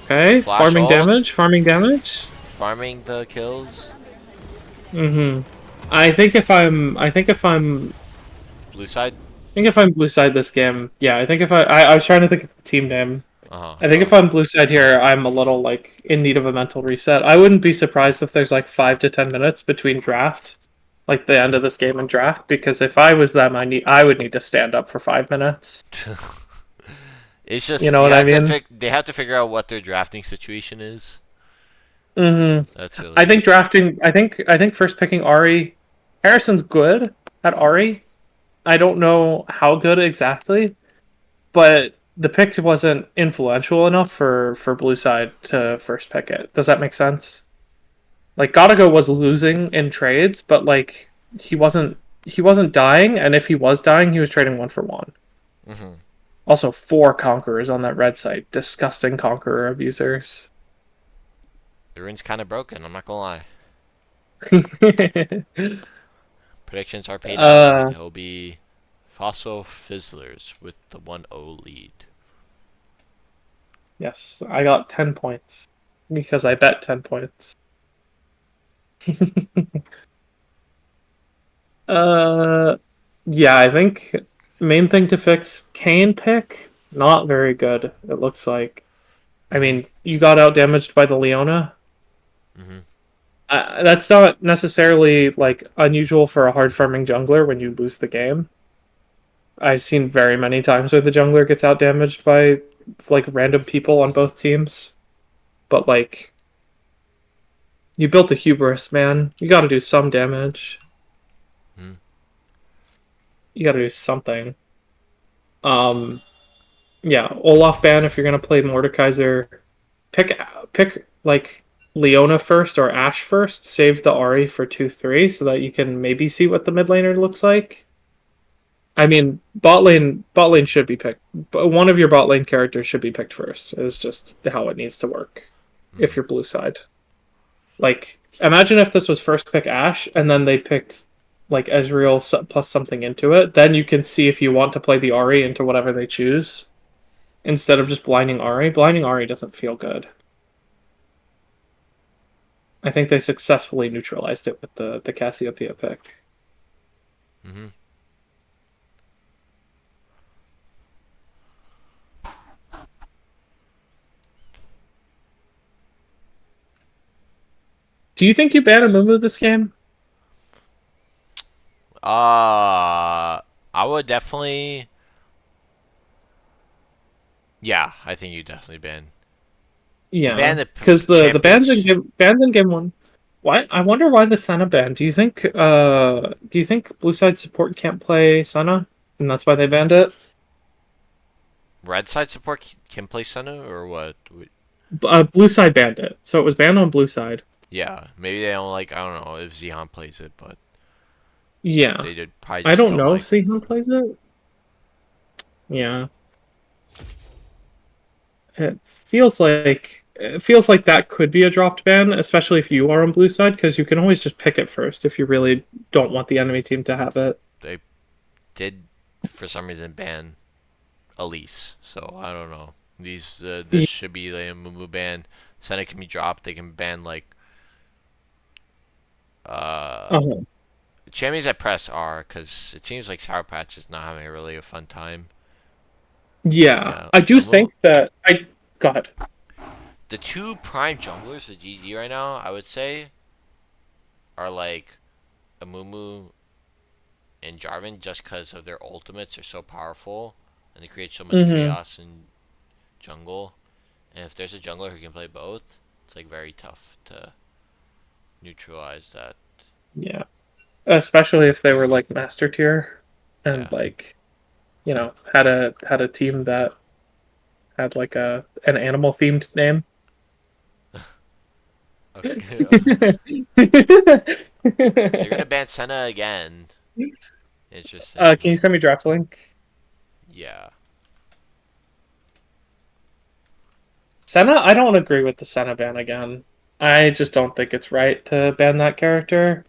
Okay, farming damage. Farming the kills. Mm-hmm. I think if I'm blue side. I think if I'm blue side this game, yeah. I think if I was trying to think of the team name. I think if I'm blue side here, I'm a little like in need of a mental reset. I wouldn't be surprised if there's like 5 to 10 minutes between draft, like the end of this game and draft. Because if I was them, I would need to stand up for 5 minutes. It's just, you know what I mean. They have to figure out what their drafting situation is. Mm-hmm. That's really... I think drafting. I think first picking Ahri. Harrison's good at Ahri. I don't know how good exactly, but the pick wasn't influential enough for blue side to first pick it. Does that make sense? Like, Gottago was losing in trades, but like he wasn't dying, and if he was dying, he was trading 1 for 1. Hmm. Also, 4 conquerors on that red site. Disgusting conqueror abusers. The rune's kind of broken. I'm not gonna lie. Predictions are paid out. uh, It'll be Fossil Fizzlers with the 1-0 lead. yes, I got 10 points because I bet 10 points. uh, yeah, I think main thing to fix Kane pick not very good. It looks like. I Hmm. mean, you got out damaged by the Leona. Hmm. That's not necessarily like unusual for a hard farming jungler when you lose the game. I've seen very many times where the jungler gets out damaged by like random people on both teams. But like you built a hubris, man. You got to do some damage. Hmm. You got to do something. Um, yeah, Olaf ban if you're gonna play Mordekaiser. Pick like Leona first or Ashe first. Save the Ahri for 2-3 so that you can maybe see what the mid laner looks like. I mean, bot lane should be picked. But one of your bot lane characters should be picked first. Is just how it needs to work. Hmm. If you're blue side, like imagine if this was first pick Ashe and then they picked like Ezreal plus something into it. Then you can see if you want to play the Ahri into whatever they choose instead of just blinding Ahri. Blinding Ahri doesn't feel good. I think they successfully neutralized it with the Cassiopeia pick. Hmm. Do you think you ban a Mumu this game? I would definitely. Yeah, I think you definitely ban. You ban Yeah, the because the champions. bans in game 1. Why? I wonder why the Senna ban. Do you think Blue Side support can't play Senna, and that's why they banned it? Red side support can play Senna or what? Blue Side banned it, so it was banned on Blue Side. Yeah, maybe they don't like. I don't know if Zehan plays it, but Yeah, they did probably I just don't don't know if like. Sehan plays it. Yeah, it feels like that could be a dropped ban, especially if you are on Blue Side, because you can always just pick it first if you really don't want the enemy team to have it. They did for some reason ban Elise, so I don't know. This Yeah. should be like a Mumu ban. Senna can be dropped. They can ban like uh Uh-huh. champions that press R because it seems like Sour Patch is not having a really a fun time. Yeah, Yeah, I do think that I. God. the two prime junglers of GG right now, I would say, are like Amumu and Jarvan just because of their ultimates are so powerful and they create so much Hmm. chaos in jungle. And if there's a jungler who can play both, it's like very tough to neutralize that. Yeah, especially if they were like master tier, and Yeah. like had a team that had like an animal themed name. Okay. They're gonna ban Senna again. Can you Interesting. send me draft link? Yeah. Senna, I don't agree with the Senna ban again. I just don't think it's right to ban that character.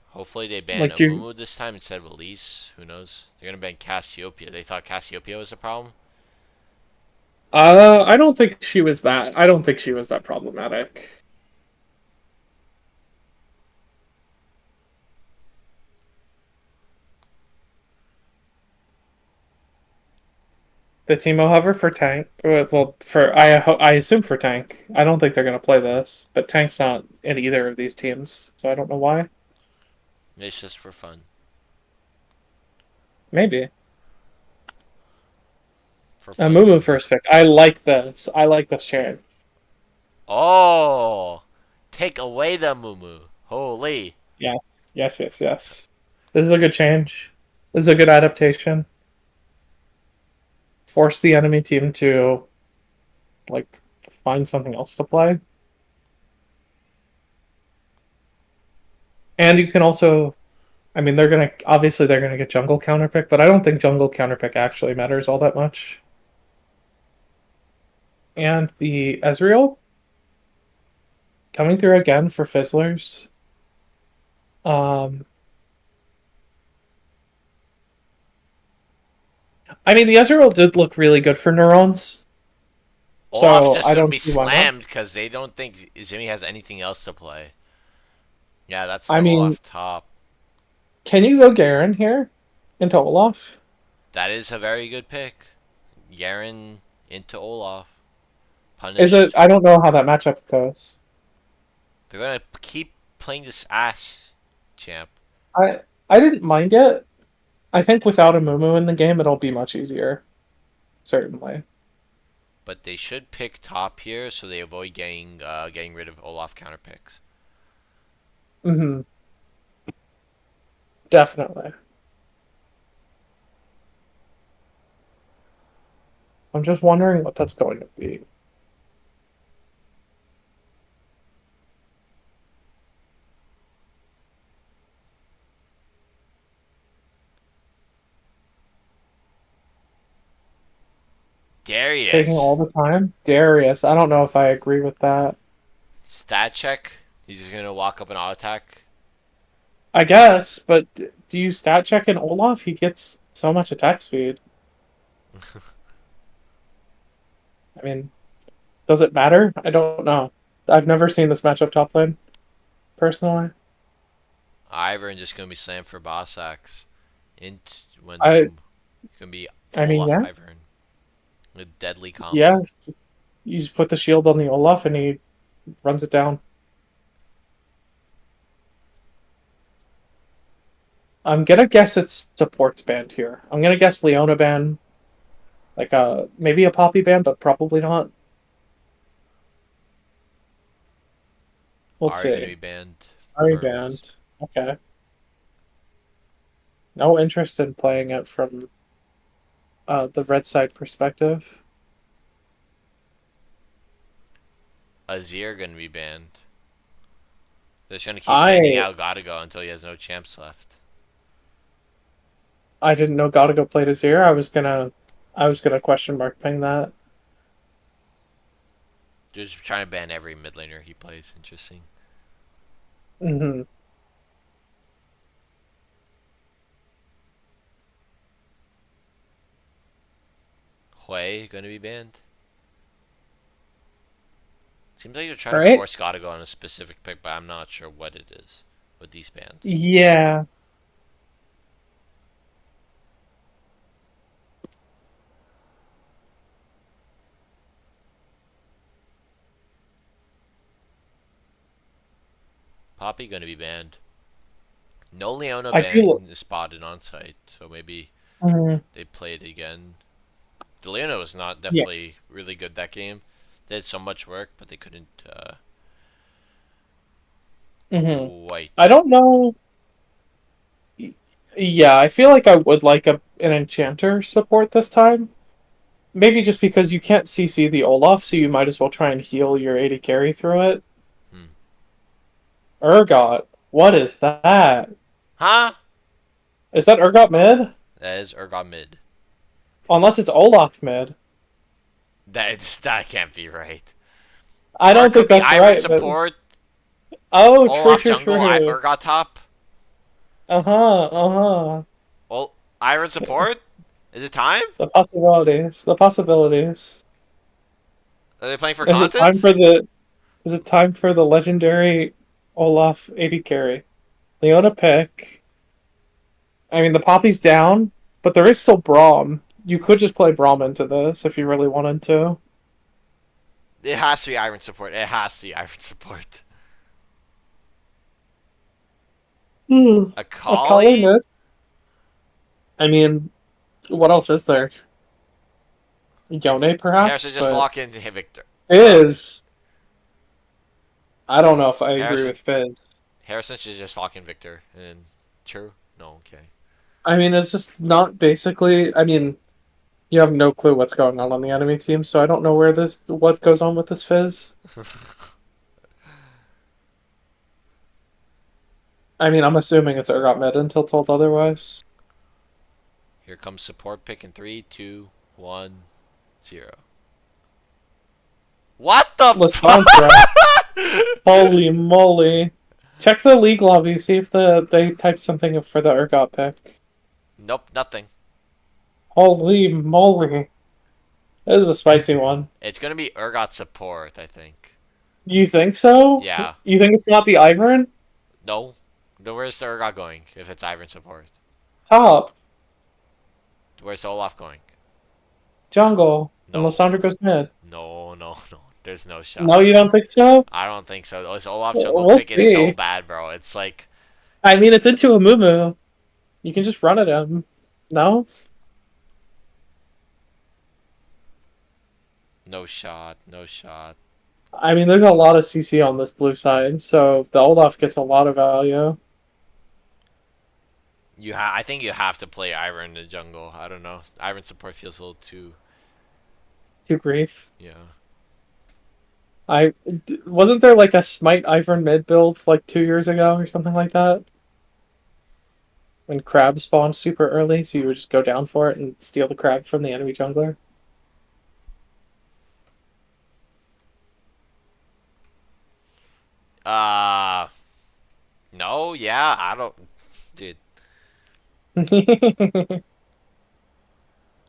Hopefully they ban Like you, Amumu this time instead of Elise. Who knows? They're gonna ban Cassiopeia. They thought Cassiopeia was a problem. I don't think she was that. I don't think she was that problematic. The Teemo hover for tank. Well, for I assume for tank. I don't think they're gonna play this, but tank's not in either of these teams, so I don't know why. It's just for fun. Maybe For a fun. Mumu first pick. I like this. I like this chain. Oh! Take away the Mumu. Holy. Yes, yes, yes, yes. This is a good change. This is a good adaptation. Force the enemy team to like find something else to play. And you can also, I mean, they're gonna get jungle counterpick, but I don't think jungle counterpick actually matters all that much. And the Ezreal coming through again for Fizzlers. Um, I mean, the Ezreal did look really good for Neurons, Olaf so just I gonna don't be see why not. slammed because they don't think Jimmy has anything else to play. Yeah, that's I the mean, Olaf top. can you go Garen here into Olaf? That is a very good pick. Garen into Olaf. Is it? Punished. I don't know how that matchup goes. They're gonna keep playing this Ashe champ. I didn't mind it. I think without a Mumu in the game, it'll be much easier. Certainly. But they should pick top here so they avoid getting rid of Olaf counter picks. Mm-hmm. Definitely. I'm just wondering what that's going to be. Taking Darius. all the time? Darius. I don't know if I agree with that. Stat check. He's just gonna walk up and auto attack. I guess, but do you stat check in Olaf? He gets so much attack speed. I mean, does it matter? I don't know. I've never seen this matchup top lane, personally. Ivern just gonna be slammed for boss axe. Int went I boom. Gonna be I mean, Olaf yeah. Ivern. A deadly Yeah. combo. You just put the shield on the Olaf and he runs it down. I'm gonna guess it's supports band here. I'm gonna guess Leona band, like maybe a Poppy band, but probably not. We'll Are gonna see. be banned Ari first. band. Okay. No interest in playing it from the red side perspective. Azir gonna be banned. They're just gonna keep banning I out Gotta Go until he has no champs left. I didn't know Gotta Go played Azir. I was gonna question mark ping that. They're just trying to ban every mid laner he plays. Interesting. Hmm. Hui gonna be banned. Seems like you're trying All to right. force Gotta Go on a specific pick, but I'm not sure what it is with these bans. Yeah. Poppy gonna be banned. No Leona I do. ban is spotted on site, so maybe Mhm. they play it again. The Leona was not Yeah. definitely really good that game. They did so much work, but they couldn't Hmm. quite. I don't know. Yeah, I feel like I would like an enchanter support this time. Maybe just because you can't CC the Olaf, so you might as well try and heal your AD carry through it. Hmm. Urgot. What is that? Huh? Is that Urgot mid? That is Urgot mid. Unless it's Olaf mid. That can't be right. I Or it don't could think be that's Iron right, but support, oh, true, Olaf true, jungle, true. Urgot top. Uh-huh, uh-huh. Oh, Iron support. Is it time? The possibilities. The possibilities. Are they playing for Is it time content? for the is it time for the legendary Olaf AD carry? Leona pick. I mean the Poppy's down, but there is still Braum. You could just play Braum into this if you really wanted to. It has to be Iron support. It has to be Iron support. Hmm. A A Kali Kali? mid. I mean, what else is there? Yone Harrison perhaps, just but lock in Victor. Fizz. I don't know if I agree Harrison with Fizz. Harrison should just lock in Victor. And true? No, okay. I mean, it's just not basically. I mean, you have no clue what's going on the enemy team, so I don't know what goes on with this Fizz. I mean, I'm assuming it's Urgot mid until told otherwise. Here comes support pick in 3, 2, 1, 0. What the Lissandra. fuck? Holy moly. Check the league lobby, see if they typed something for the Urgot pick. Nope, nothing. Holy moly. This is a spicy one. It's gonna be Urgot support, I think. You think so? Yeah. You think it's not the Ivern? No. Where's the Urgot going if it's Ivern support? Top. Where's Olaf going? Jungle. And No. Lissandra goes mid. No. There's no shot. No, you don't think so? I don't think so. This Olaf jungle We'll pick is so see. bad, bro. It's like... I mean, it's into a Mumu. You can just run at him. No? No shot. I mean, there's a lot of CC on this blue side, so the Olaf gets a lot of value. I think you have to play Ivern in the jungle. I don't know. Ivern support feels a little too... Too grief. Yeah. Wasn't there like a Smite Ivern mid build like 2 years ago or something like that? When crab spawned super early, so you would just go down for it and steal the crab from the enemy jungler. No, yeah, I don't... Dude.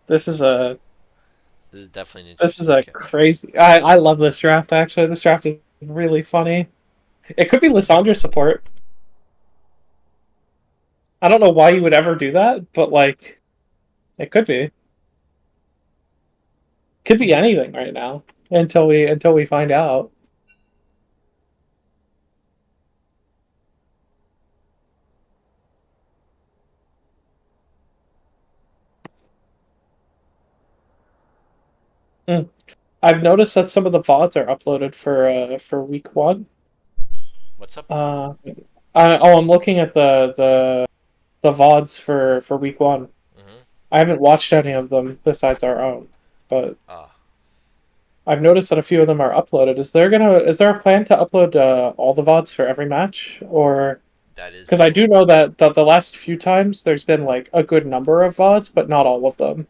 This is a This is definitely an this interesting is a pick. crazy. I love this draft actually. This draft is really funny. It could be Lissandra support. I don't know why you would ever do that, but like, it could be. Could be anything right now until we find out. I've noticed that some of the VODs are uploaded for week 1. What's up? I'm looking at the VODs for week 1. I haven't watched any of them besides our own, but I've noticed that a few of them are uploaded. Is there a plan to upload all the VODs for every match, or? That is... Because I do know that the last few times there's been like a good number of VODs, but not all of them.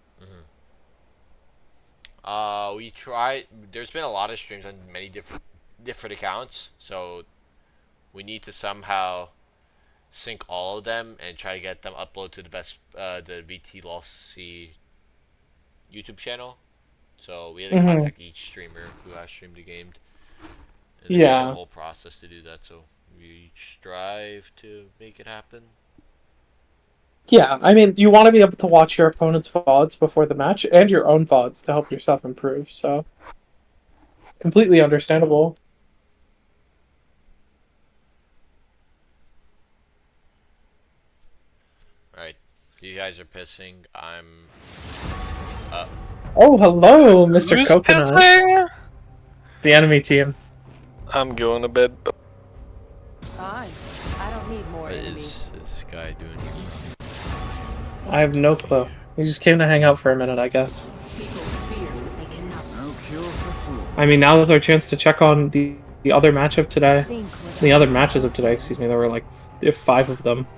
We tried... There's been a lot of streams on many different accounts, so we need to somehow sync all of them and try to get them uploaded to the VT Lossy YouTube channel. So we had to contact each streamer who has streamed the game. And there's a whole process to do that, so we strive to make it happen. Yeah, I mean, you want to be able to watch your opponent's VODs before the match, and your own VODs to help yourself improve, so... Completely understandable. Alright, you guys are pissing, I'm... Oh, hello, Mr. Who's Coconut. pissing? The enemy team. I'm going to bed. Fine. I don't need more What enemies. is this guy doing here? I have no clue. He just came to hang out for a minute, I guess. People fear what they cannot. No cure for fools. I mean, now is our chance to check on the other match of today. Think with The other matches of today, excuse me. There were like 5 of them.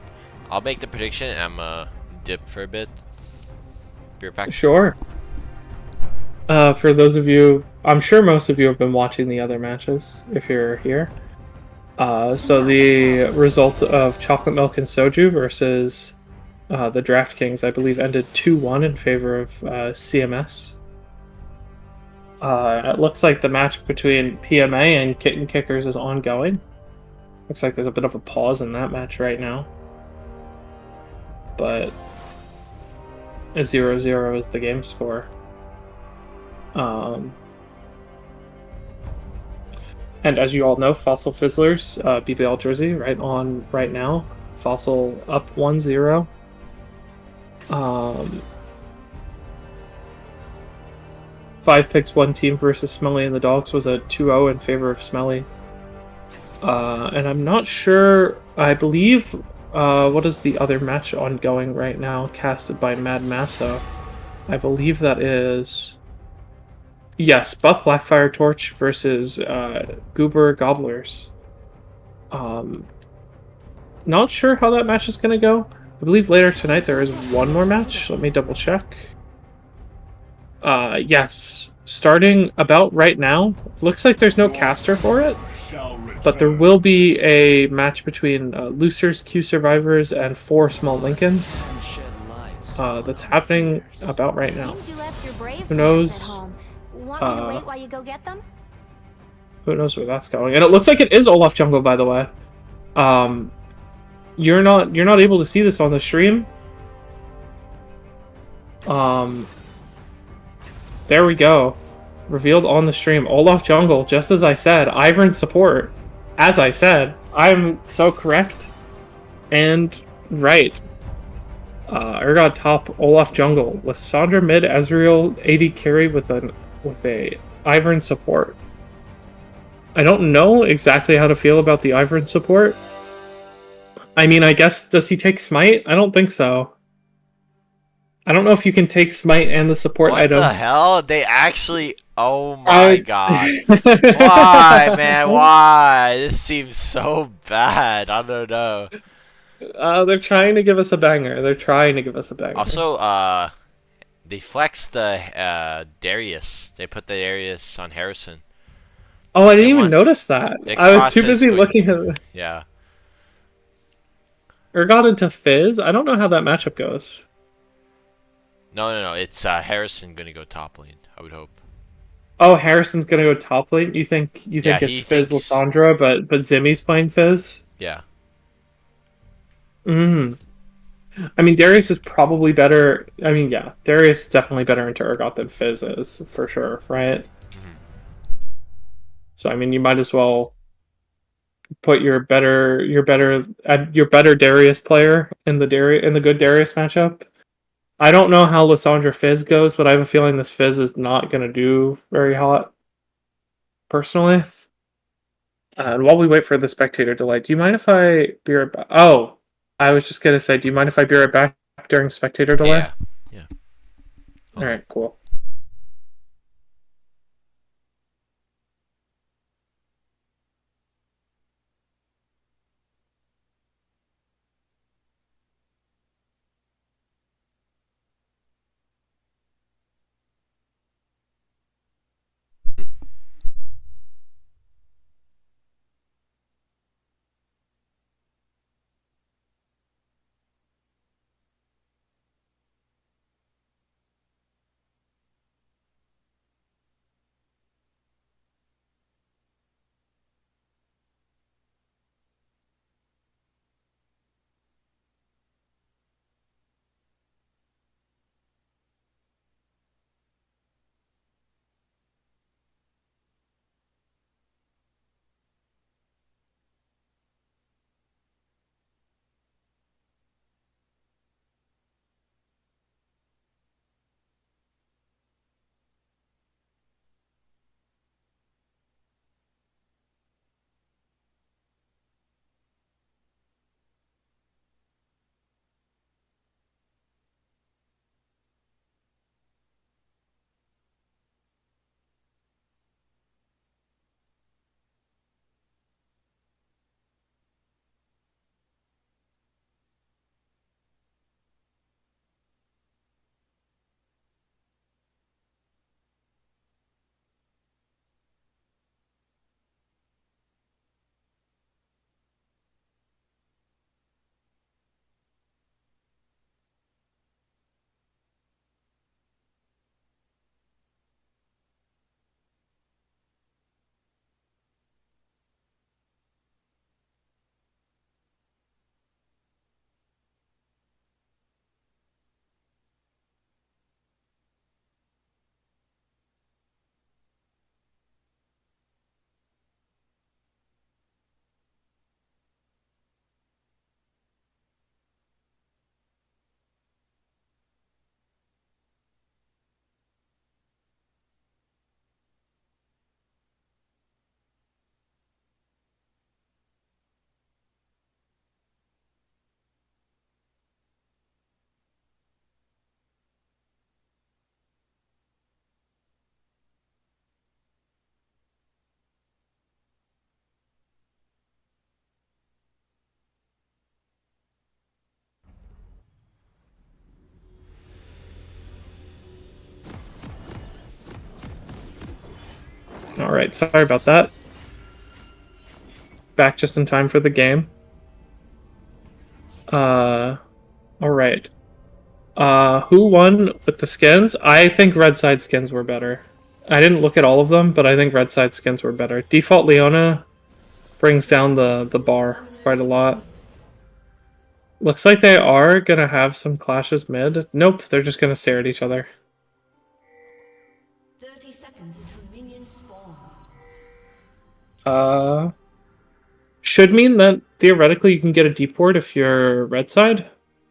I'll make the prediction and I'm dip for a bit. Beer pack. Sure. For those of you, I'm sure most of you have been watching the other matches, if you're here. So the result of Chocolate Milk and Soju versus the DraftKings, I believe, ended 2-1 in favor of CMS. It looks like the match between PMA and Kitten Kickers is ongoing. Looks like there's a bit of a pause in that match right now. But a 0-0 is the game score. And as you all know, Fossil Fizzlers, BBL Drizzy, right now. Fossil up 1-0. 5 picks, 1 team versus Smelly and the Dogs was a 2-0 in favor of Smelly. And I'm not sure, I believe, what is the other match ongoing right now, casted by Mad Masso? I believe that is... Yes, Buff Blackfire Torch versus Gobblers. Not sure how that match is going to go. I believe later tonight there is one more match. Let me double check. Yes. Starting about right now. Looks like there's no caster for it. But there will be a match between Lucers, Q Survivors, and 4 Small Lincolns. That's happening about right now. Who knows? Want me to wait while you go get them? Who knows where that's going? And it looks like it is Olaf Jungle, by the way. You're not able to see this on the stream. There we go. Revealed on the stream. Olaf Jungle, just as I said. Ivern support. As I said. I'm so correct. And right. Urgot top, Olaf Jungle. Lissandra mid, Ezreal AD carry with a Ivern support. I don't know exactly how to feel about the Ivern support. I mean, I guess, does he take Smite? I don't think so. I don't know if you can take Smite and the support item. What the hell? They actually... Oh my god. Why, man? Why? This seems so bad. I don't know. They're trying to give us a banger. Also, they flexed the Darius. They put the Darius on Harrison. Oh, I didn't even notice that. I was too busy looking at... Yeah. Urgot into Fizz? I don't know how that matchup goes. No. It's Harrison gonna go top lane, I would hope. Oh, Harrison's gonna go top lane? You think it's Fizz Lissandra, but Zimmy's playing Fizz? Yeah. I mean, Darius is probably better. I mean, yeah, Darius is definitely better into Urgot than Fizz is, for sure, right? So, I mean, you might as well put your better Darius player in the good Darius matchup. I don't know how Lissandra Fizz goes, but I have a feeling this Fizz is not going to do very hot, personally. And while we wait for the spectator delay, do you mind if I be right back? Oh, I was just going to say, do you mind if I be right back during spectator delay? Yeah. All right, cool. Alright, sorry about that. Back just in time for the game. Alright. Who won with the skins? I think red side skins were better. I didn't look at all of them, but I think red side skins were better. Default Leona brings down the bar quite a lot. Looks like they are gonna have some clashes mid. Nope, they're just gonna stare at each other. 30 seconds until minions spawn. Should mean that theoretically you can get a deport if you're red side.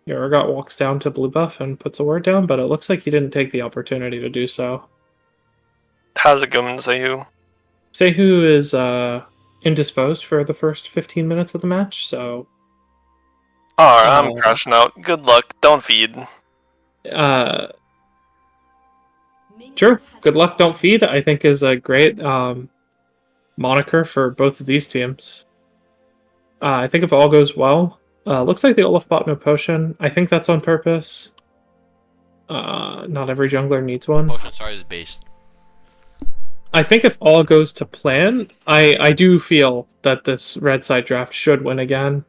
Your Urgot walks down to blue buff and puts a ward down, but it looks like he didn't take the opportunity to do so. How's it going, Zehu? Sehu is indisposed for the first 15 minutes of the match, so I'm crashing out. Good luck. Don't feed. Sure. Good luck, don't feed, I think is a great moniker for both of these teams. I think if all goes well, looks like the Olaf bought no potion. I think that's on purpose. Not every jungler needs one. Potion Star is based. I think if all goes to plan, I do feel that this red side draft should win again.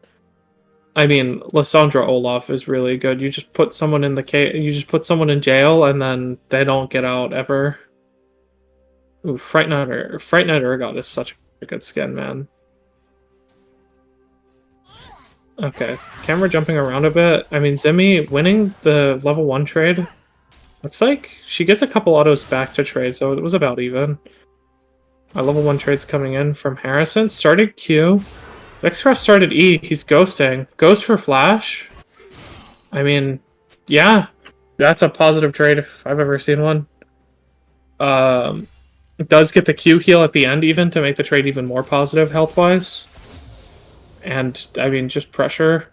I mean, Lissandra Olaf is really good. You just put someone in you just put someone in jail, and then they don't get out ever. Ooh, Fright Night Urgot is such a good skin, man. Okay, camera jumping around a bit. I mean, Zemi winning the level 1 trade. Looks like she gets a couple autos back to trade, so it was about even. Level 1 trades coming in from Harrison. Started Q. Vexcross started E. He's ghosting. Ghost for flash. I mean, yeah. That's a positive trade if I've ever seen one. It does get the Q heal at the end even to make the trade even more positive health-wise. And, I mean, just pressure.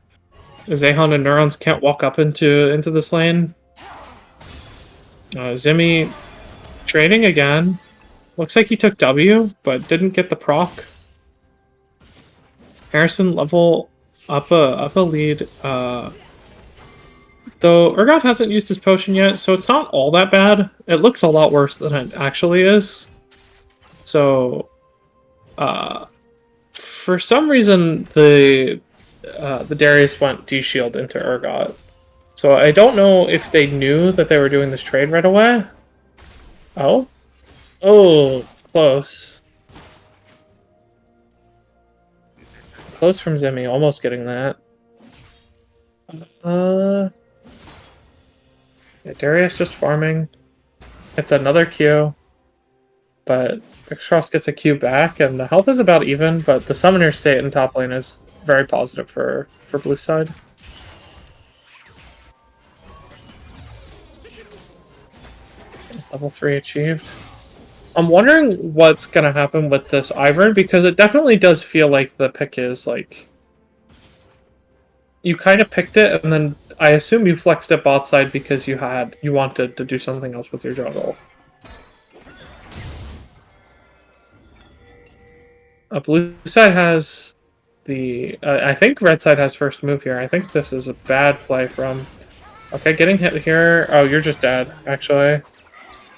Zehan and Neurons can't walk up into this lane. Zimmy trading again. Looks like he took W, but didn't get the proc. Harrison level up a lead. Though Urgot hasn't used his potion yet, so it's not all that bad. It looks a lot worse than it actually is. So, for some reason, the Darius went D-shield into Urgot. So I don't know if they knew that they were doing this trade right away. Oh? Oh, close. Close from Zemi, almost getting that. Yeah, Darius just farming. It's another Q. But Vexcross gets a Q back, and the health is about even, but the summoner state in top lane is very positive for blue side. Level 3 achieved. I'm wondering what's going to happen with this Ivern, because it definitely does feel like the pick is, like... You kind of picked it, and then I assume you flexed it bot side because you wanted to do something else with your jungle. Blue side has the... I think red side has first move here. I think this is a bad play from... Okay, getting hit here. Oh, you're just dead, actually.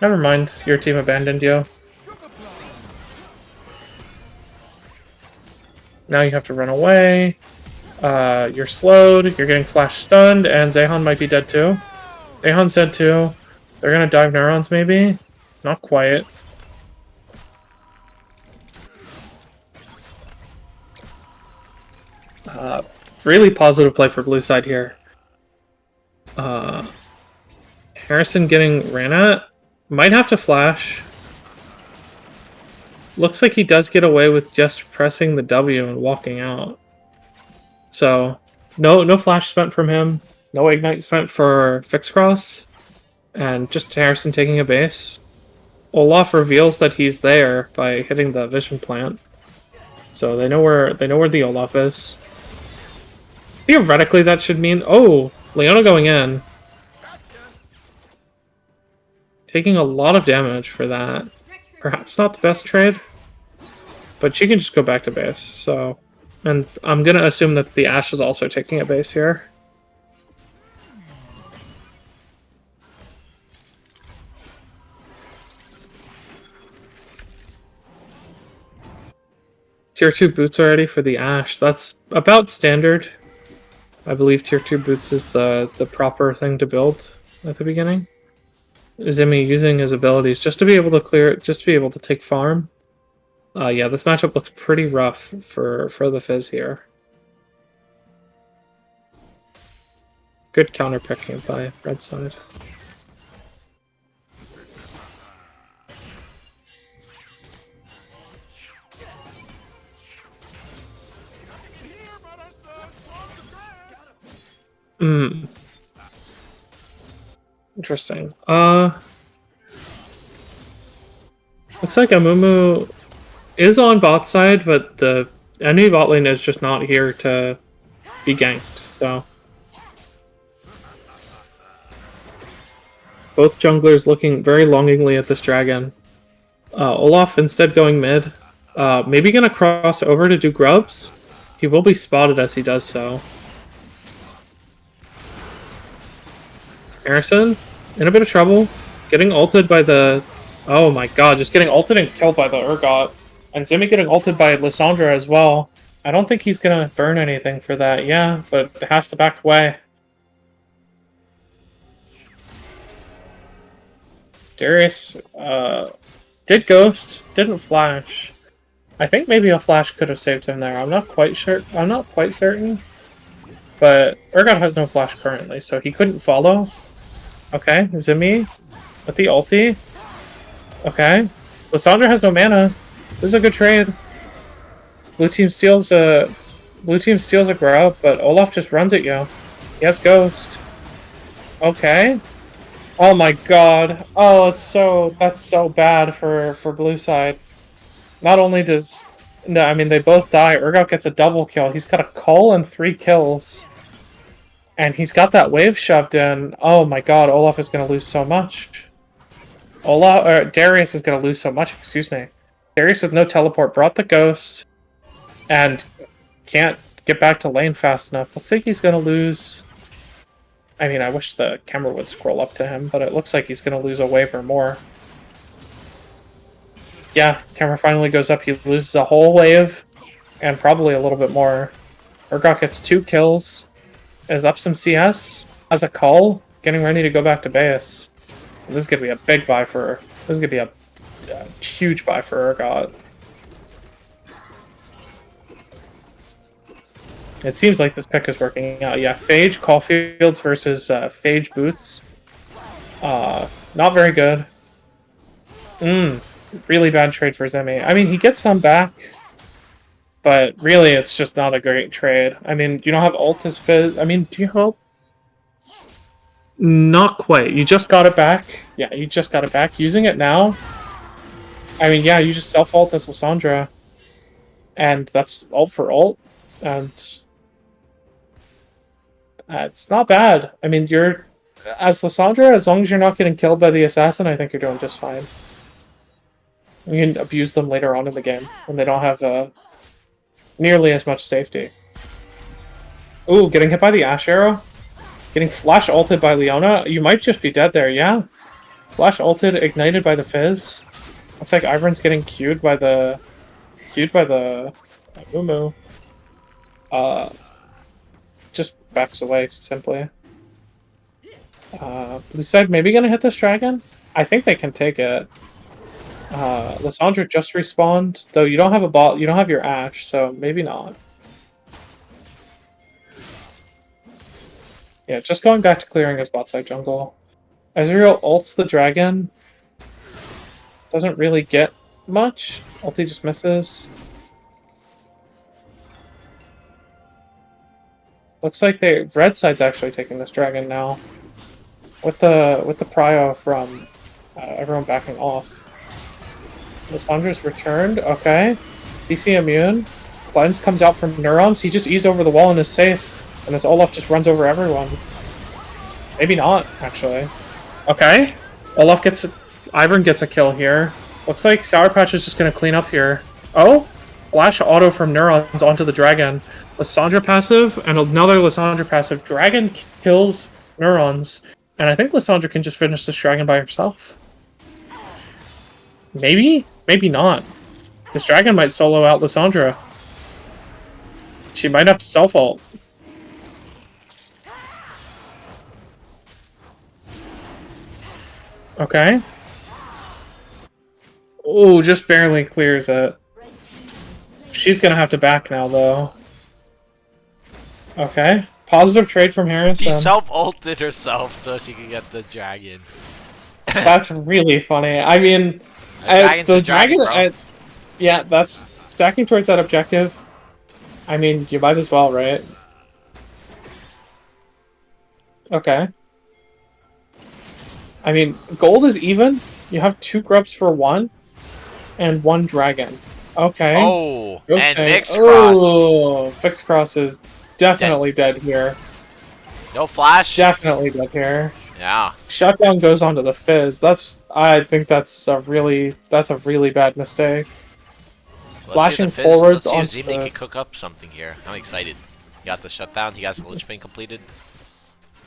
Never mind, your team abandoned you. Now you have to run away. You're slowed, you're getting flash stunned, and Zehan might be dead too. Zehan's dead too. They're gonna dive Neurons maybe? Not quite. Really positive play for blue side here. Harrison getting ran at. Might have to flash. Looks like he does get away with just pressing the W and walking out. So, no flash spent from him. No ignite spent for Vexcross. And just Harrison taking a base. Olaf reveals that he's there by hitting the vision plant. So they know where the Olaf is. Theoretically that should mean... Oh! Leona going in. Taking a lot of damage for that. Perhaps not the best trade. But she can just go back to base, so... And I'm gonna assume that the Ashe is also taking a base here. tier 2 boots already for the Ashe. That's about standard. I believe tier 2 boots is the proper thing to build at the beginning. Zimmy using his abilities just to be able to clear it, just to be able to take farm. Yeah, this matchup looks pretty rough for the Fizz here. Good counter picking by red side. Interesting. Looks like Amumu is on bot side, but the enemy bot lane is just not here to be ganked, so. Both junglers looking very longingly at this dragon. Olaf instead going mid. Maybe gonna cross over to do grubs. He will be spotted as he does so. Harrison in a bit of trouble. Getting ulted by the... Oh my god, just getting ulted and killed by the Urgot. And Zimmy getting ulted by Lissandra as well. I don't think he's gonna burn anything for that, yeah, but it has to back away. Darius did ghost, didn't flash. I think maybe a flash could have saved him there. I'm not quite sure. I'm not quite certain. But Urgot has no flash currently, so he couldn't follow. Okay, Zimmy with the ulti. Okay, Lissandra has no mana. This is a good trade. Blue team steals a grub, but Olaf just runs at you. He has ghost. Okay. Oh my god. Oh, that's so bad for blue side. Not only does... No, I mean, they both die. Urgot gets a double kill. He's got a cull and 3 kills. And he's got that wave shoved in. Oh my god, Olaf is going to lose so much. Darius is going to lose so much, excuse me. Darius with no teleport brought the ghost. And can't get back to lane fast enough. Looks like he's going to lose... I mean, I wish the camera would scroll up to him, but it looks like he's going to lose a wave or more. Yeah, camera finally goes up. He loses a whole wave, and probably a little bit more. Urgot gets 2 kills, is up some CS, has a call, getting ready to go back to base. And this is going to be a big buy for... This is going to be a huge buy for Urgot. It seems like this pick is working out. Yeah, Phage Caulfields versus Phage Boots. Not very good. Really bad trade for Zemi. I mean, he gets some back, but really it's just not a great trade. I mean, you don't have ult as Fizz. I mean, do you have ult? Not quite. You just got it back. Yeah, you just got it back. Using it now. I mean, yeah, you just self-ult as Lissandra. And that's ult for ult. And... it's not bad. I mean, you're... As Lissandra, as long as you're not getting killed by the assassin, I think you're doing just fine. You can abuse them later on in the game, when they don't have nearly as much safety. Ooh, getting hit by the Ashe arrow? Getting flash ulted by Leona? You might just be dead there, yeah. Flash ulted, ignited by the Fizz. Looks like Ivern's getting queued by the... Mumu. Just backs away, simply. Blue side maybe gonna hit this dragon? I think they can take it. Lissandra just respawned, though you don't have a bot, you don't have your Ashe, so maybe not. Yeah, just going back to clearing his bot side jungle. Ezreal ults the dragon. Doesn't really get much. Ulti just misses. Looks like red side's actually taking this dragon now. With the prio from everyone backing off. Lissandra's returned, okay. DC immune. Cleanse comes out from neurons. He just E's over the wall and is safe. And this Olaf just runs over everyone. Maybe not, actually. Okay. Olaf gets Ivern gets a kill here. Looks like Sour Patch is just gonna clean up here. Oh! Flash auto from neurons onto the dragon. Lissandra passive, and another Lissandra passive. Dragon kills neurons. And I think Lissandra can just finish this dragon by herself. Maybe? Maybe not. This dragon might solo out Lissandra. She might have to self-ult. Okay. Oh, just barely clears it. She's gonna have to back now, though. Okay. Positive trade from Harrison. She self-ulted herself so she could get the dragon. That's really funny. I mean, Dragon's the a dragon, bro. yeah, that's stacking towards that objective. I mean, you might as well, right? Okay. I mean, gold is even. You have 2 grubs for 1, and 1 dragon. Okay. Oh, Okay. and Fixed Cross. Oh, Fixed Cross is definitely dead here. No flash. Definitely dead here. Yeah. Shutdown goes onto the Fizz. I think that's a really bad mistake. Flashing forwards on. onto Let's see if Zimi can cook up something here. I'm excited. He got the shutdown. He has the Lich Bane completed.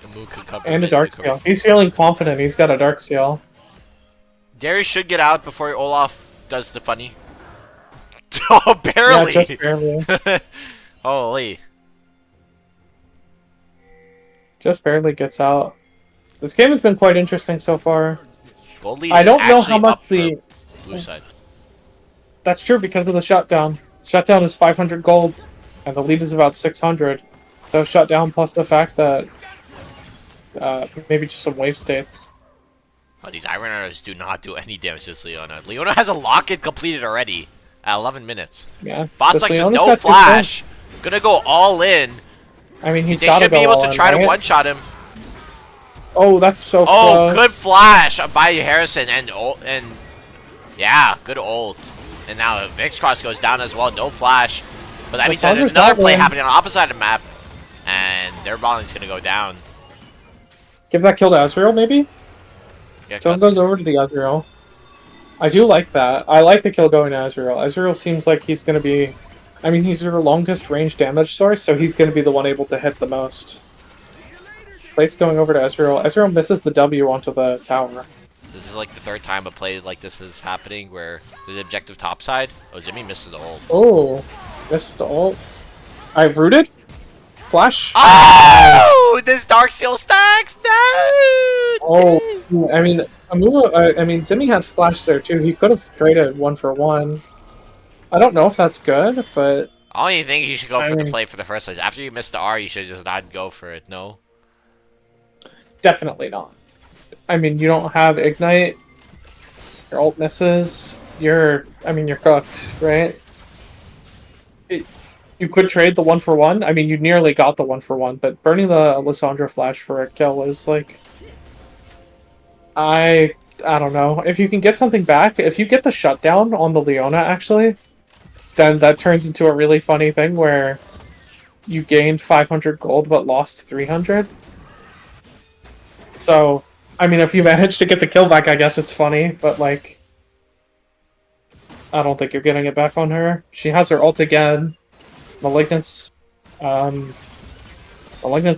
The Moo could cover and a mid, Dark could cover- Seal. He's feeling confident. He's got a Dark Seal. Darius should get out before Olaf does the funny. Oh, barely. Yeah, just barely. Holy. Just barely gets out. This game has been quite interesting so far. Gold lead I is don't know actually how much up for the... blue side. That's true because of the shutdown. Shutdown is 500 gold, and the lead is about 600. So shutdown plus the fact that maybe just some wave states. Oh, these Iron Arrows do not do any damage to this Leona. Leona has a locket completed already at 11 minutes. Yeah. Boss this like with Leona's no got 2 flash. Gonna go all in. I mean, he's They got to should go be able all to in, try to right? one-shot him. Oh, that's so Oh, close. good flash by Harrison and yeah, good ult. And now Vix Cross goes down as well, no flash. But that means that there's another play happening on the opposite side of the map, and their balling's gonna go down. Give that kill to Ezreal, maybe? Yeah, Kill goes over to the Ezreal. I do like that. I like the kill going to Ezreal. Ezreal seems like he's going to be... I mean, he's your longest range damage source, so he's going to be the one able to hit the most. Plate's going over to Ezreal. Ezreal misses the W onto the tower. This is like the 3rd time a play like this is happening where the objective topside. Oh, Zimmy misses the ult. Oh, missed the ult. I've rooted. Flash. Oh, this Dark Seal stacks, no! Oh, I mean, Zimmy had flash there too. He could have traded 1 for 1. I don't know if that's good, but... I don't even think you should go for the play for the first place. After you missed the R, you should just not go for it, no? Definitely not. I mean, you don't have Ignite. Your ult misses. You're cooked, right? You could trade the 1 for 1. I mean, you nearly got the 1 for 1, but burning the Lissandra flash for a kill is like... I don't know. If you can get something back, if you get the shutdown on the Leona, actually, then that turns into a really funny thing where you gained 500 gold but lost 300. So, I mean, if you manage to get the kill back, I guess it's funny, but like... I don't think you're getting it back on her. She has her ult again. Malignance. Malignance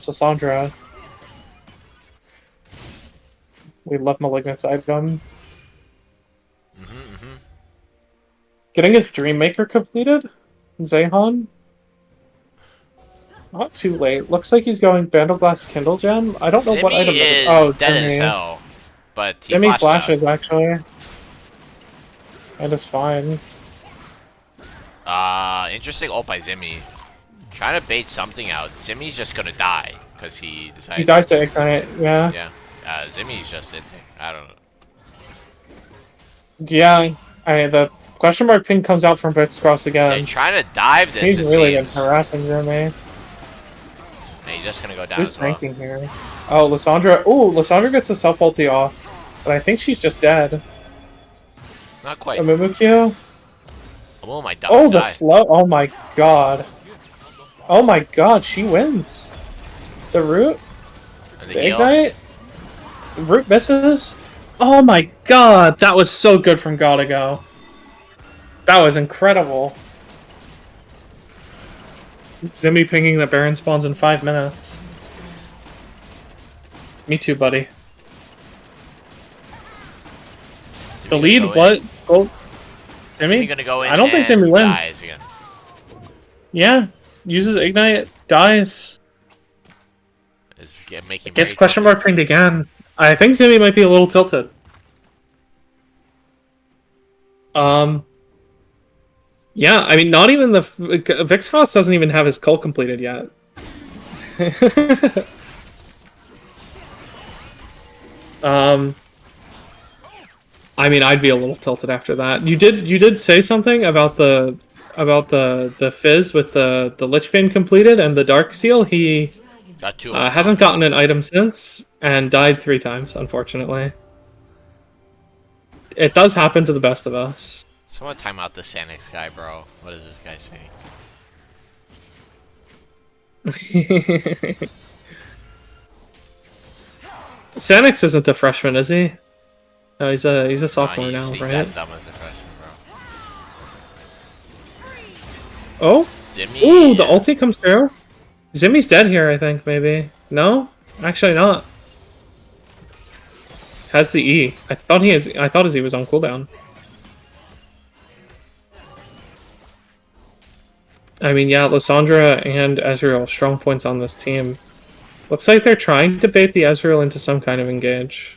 Lissandra. We love Malignance item. Getting his Dreammaker completed? Zehan? Not too late. Looks like he's going Bandleglass Kindle Gem. I don't know what item it is. Oh, it's dead as Zimmy. hell. But he Zimmy flashes, out. actually. That is fine. Interesting ult by Zimmy. Trying to bait something out. Zimmy's just gonna die because he decided. He dies to Ignite, yeah. Yeah. Zimmy's just in there. I don't know. Yeah, the question mark ping comes out from Vix Cross again. They're trying to dive this. He's really been seems. harassing Zimmy. And he's just gonna go down. Who's as well. tanking here? Oh, Lissandra. Oh, Lissandra gets a self ulti off, but I think she's just dead. Not quite. Amumukyo. Oh my god. Oh, the slow. Oh my god. Oh my god, she wins. The root. And the The heal. Ignite. Root misses. Oh my god, that was so good from Gottago. That was incredible. Zimmy pinging the Baron spawns in 5 minutes. Me too, buddy. The lead, what? Gold. Zimmy Zimmy? gonna go in. I don't think and Zimmy wins. dies again. Yeah. uses Ignite, dies. Making Gets very question mark pinged again. I think Zimmy might be a little tilted. Yeah, I mean, not even the Vixcross doesn't even have his cult completed yet. I mean, I'd be a little tilted after that. You did say something about the Fizz with the Lich Bane completed and the Dark Seal. He got two. Hasn't gotten an item since and died 3 times, unfortunately. It does happen to the best of us. Someone time out the Sanix guy, bro. What is this guy saying? Sanix isn't a freshman, is he? No, he's a sophomore now, he's right? as dumb as a freshman, bro. Oh? Zimmy. Ooh, the ulti comes through. Zimmy's dead here, I think, maybe. No? Actually not. Has the E. I thought his E was on cooldown. I mean, yeah, Lysandra and Ezreal, strong points on this team. Looks like they're trying to bait the Ezreal into some kind of engage.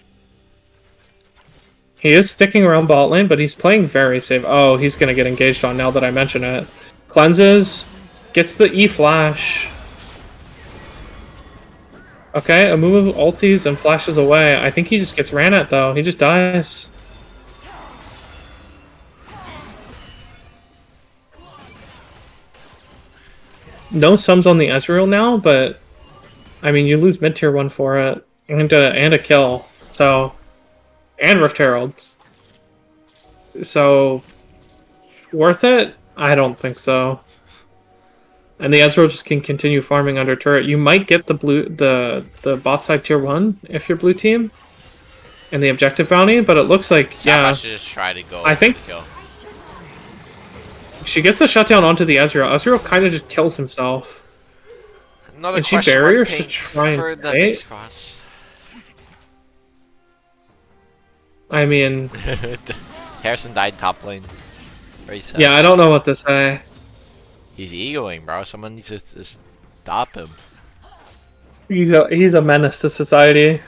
He is sticking around bot lane, but he's playing very safe. Oh, he's going to get engaged on now that I mention it. Cleanses. Gets the E flash. Okay, a move ulties and flashes away. I think he just gets ran at, though. He just dies. No sums on the Ezreal now, but I mean, you lose mid tier 1 for it, and a kill. So, and Rift Herald. So, worth it? I don't think so. And the Ezreal just can continue farming under turret. You might get the bot side tier 1 if you're blue team, and the objective bounty, but it looks like yeah. Should just try to go. I think kill. She gets the shutdown onto the Ezreal. Ezreal kind of just kills himself. Another and she barriers to try and bait. I mean, Harrison died top lane. Yeah, I don't know what to say. He's egoing, bro. Someone needs to stop him. He's a menace to society.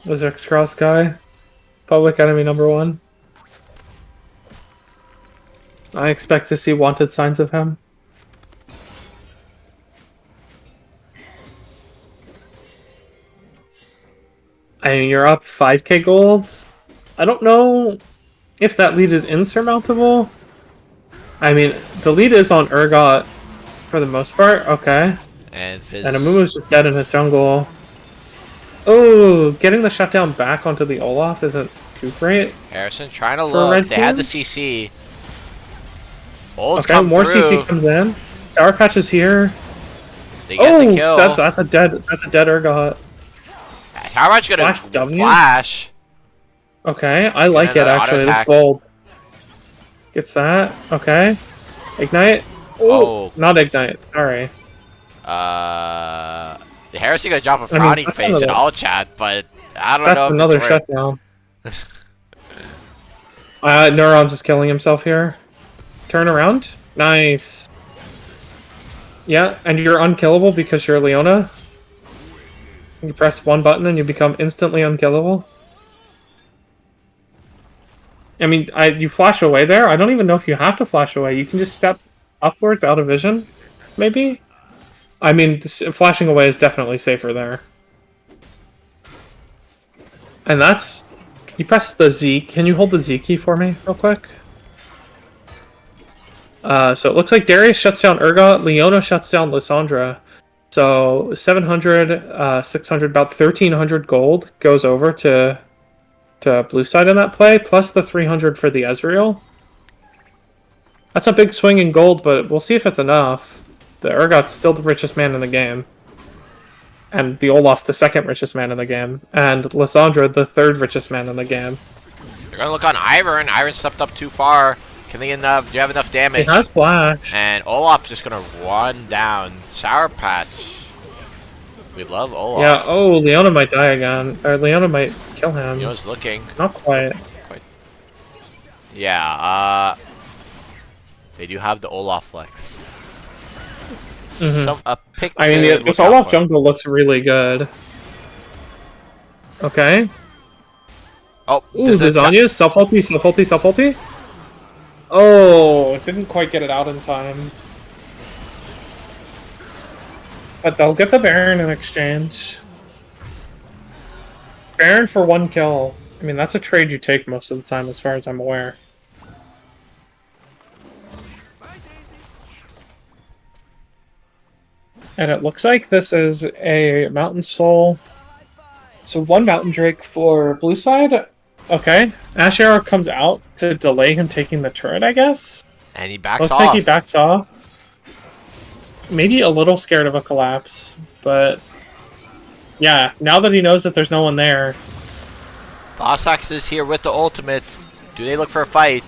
The Zerxcross guy. Public enemy #1. I expect to see wanted signs of him. I mean, you're up 5k gold. I don't know if that lead is insurmountable. I mean, the lead is on Urgot for the most part. Okay. And Fizz. And Amumu's just dead in his jungle. Oh, getting the shutdown back onto the Olaf isn't too great. Harrison trying to look. They had the CC. Old's okay, more through. CC comes in. Tower Patch is here. They get the kill. That's a dead Urgot. How much gonna flash? Okay, I like it actually. It's bold. Gets that. Okay. Ignite. Oh, not ignite. Sorry. The Heresy gonna drop a frowning face in all chat, but I don't know. If another it's shutdown. Neuron's just killing himself here. Turn around. Nice. Yeah, and you're unkillable because you're Leona. You press one button and you become instantly unkillable. I mean, you flash away there. I don't even know if you have to flash away. You can just step upwards out of vision, maybe? I mean, flashing away is definitely safer there. And that's... Can you press the Z? Can you hold the Z key for me real quick? So it looks like Darius shuts down Urgot, Leona shuts down Lysandra. So 700, 600, about 1,300 gold goes over to blue side in that play, plus the 300 for the Ezreal. That's a big swing in gold, but we'll see if it's enough. The Urgot's still the richest man in the game. And the Olaf's the second richest man in the game. And Lysandra, the third richest man in the game. They're gonna look on Ivern. Ivern stepped up too far. Can they get enough? Do you have enough damage? It has flash. And Olaf's just gonna run down. Sour Patch. We love Olaf. Yeah, oh, Leona might die again. Or Leona might kill him. Leona's looking. Not quite. Yeah, they do have the Olaf flex. A pick. I mean, to this look out Olaf for. jungle looks really good. Okay. Oh, Ooh, does the it ca- Zanya's self-ulti, self-ulti, self-ulti. Oh, didn't quite get it out in time. But they'll get the Baron in exchange. Baron for 1 kill. I mean, that's a trade you take most of the time, as far as I'm aware. And it looks like this is a Mountain Soul. So 1 Mountain Drake for blue side. Okay. Ash Arrow comes out to delay him taking the turret, I guess. And he backs Looks off. like he backs off. Maybe a little scared of a collapse, but yeah, now that he knows that there's no one there. Bossax is here with the ultimate. Do they look for a fight?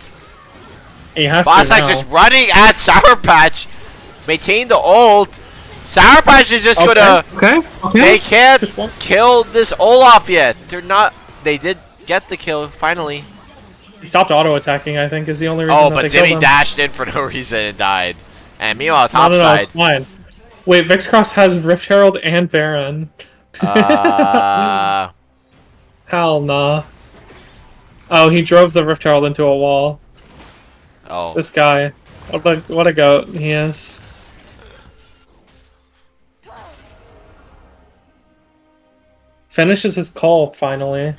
He has to Bossax now. just running at Sour Patch. Maintain the ult. Sour Patch is just gonna. Okay. They can't Just one- kill this Olaf yet. They're not. They did get the kill finally. He stopped auto attacking, I think, is the only reason Oh, that but they killed Zimmy him. dashed in for no reason and died. And meanwhile, No, top no, no, side. it's fine. Wait, Vixcross has Rift Herald and Baron. Uh, Hell nah. Oh, he drove the Rift Herald into a wall. oh. This guy. What a goat he is. Finishes his call, finally.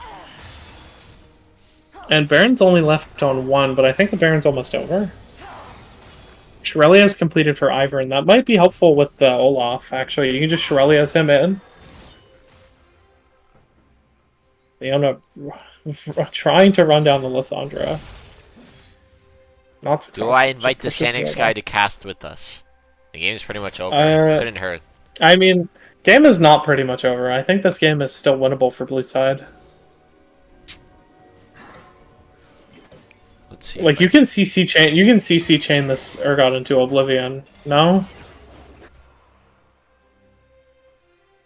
And Baron's only left on 1, but I think the Baron's almost over. Shirelia's completed for Ivern. That might be helpful with the Olaf, actually. You can just Shirelia's him in. Leona trying to run down the Lysandra. Not Do I invite the pushes Sanix Leona. guy to cast with us? The game's pretty much over. Couldn't hurt. I mean, game is not pretty much over. I think this game is still winnable for blue side. Let's see. Like, you can CC chain this Urgot into oblivion. No?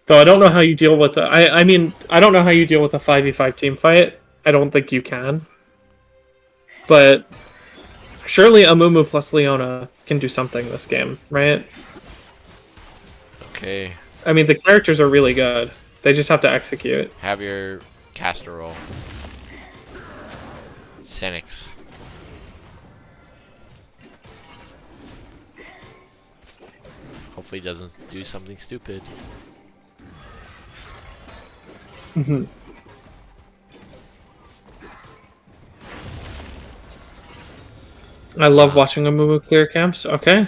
Though I don't know how you deal with the I mean, I don't know how you deal with a 5v5 team fight. I don't think you can. But surely Amumu plus Leona can do something this game, right? Okay. I mean, the characters are really good. They just have to execute. Have your caster roll. Sanix. Hopefully he doesn't do something stupid. I love watching Amumu clear camps. Okay.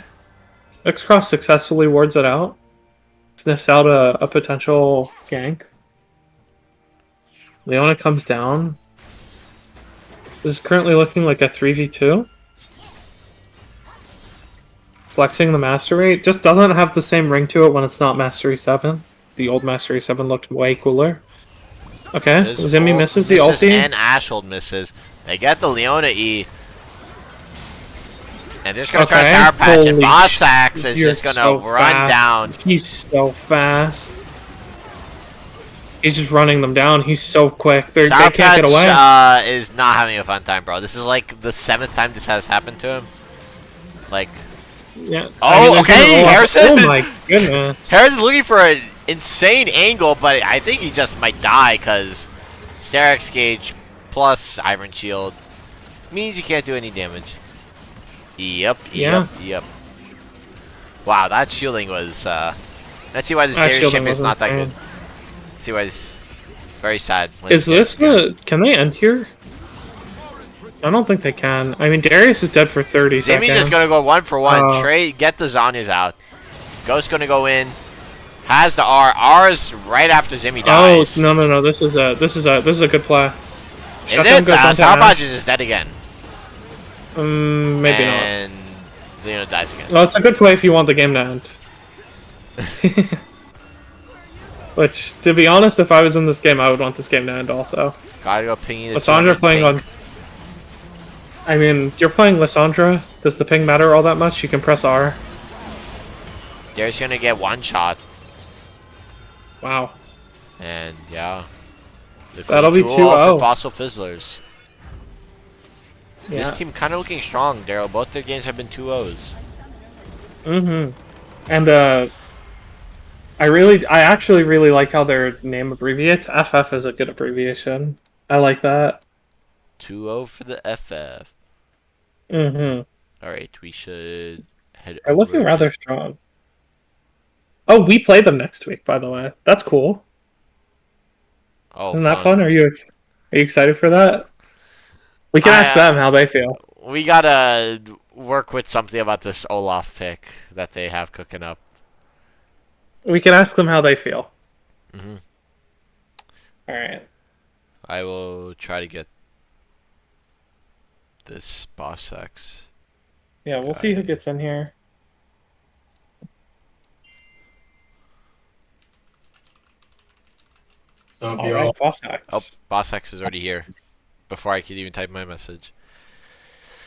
X-Cross successfully wards it out. Sniffs out a potential gank. Leona comes down. This is currently looking like a 3v2. Flexing the mastery. Just doesn't have the same ring to it when it's not Mastery 7. The old Mastery 7 looked way cooler. Okay, Zimmy misses the ulti. And Ashold misses. They get the Leona E. And they're just gonna try to Sour Patch, and Holy Bossax is You're just gonna so run fast. down. He's so fast. He's just running them down. He's so quick. They Sour can't get away. Patch is not having a fun time, bro. This is like the 7th time this has happened to him. Like, Yeah. Oh, okay, Harrison! Oh my goodness. Harrison's looking for an insane angle, but I think he just might die because Sterex Gauge plus Iron Shield means you can't do any damage. Yep. Wow, that shielding was, let's see why this That Darius shielding champion's not that wasn't good. See why he's very sad. when Is Darius this is gone. can they end here? I don't think they can. I mean, Darius is dead for 30 seconds. Zimmy's just gonna go 1-for-1. Oh. Trade, get the Zanyas out. Ghost's gonna go in. Has the R. R is right after Zimmy Oh dies. no! This is a good play. Is Shutdown it? goes down to Sour Ash. Patch is dead again. Maybe not. And Leona dies again. Well, it's a good play if you want the game to end. Which, to be honest, if I was in this game, I would want this game to end also. Gotta go ping the Lysandra playing on... I mean, you're playing Lysandra. Does the ping matter all that much? You can press R. There's gonna get one shot. Wow. And yeah. The That'll be 2-0 2-0. for Fossil Fizzlers. Yeah. This team kind of looking strong, Daryl. Both their games have been 2-0s. Mm-hmm. And I actually really like how their name abbreviates. FF is a good abbreviation. I like that. 2-0 for the FF. Mm-hmm. Alright, we should head They're looking over to... rather strong. Oh, we play them next week, by the way. That's cool. Oh, Isn't that fun? fun. Are you excited for that? We can ask I them how they feel. We gotta work with something about this Olaf pick that they have cooking up. We can ask them how they feel. Hmm. All right. I will try to get this boss X Yeah, we'll see who guy. gets in here. So if All you're all, right, boss Oh, X. boss X is already here. Before I could even type my message.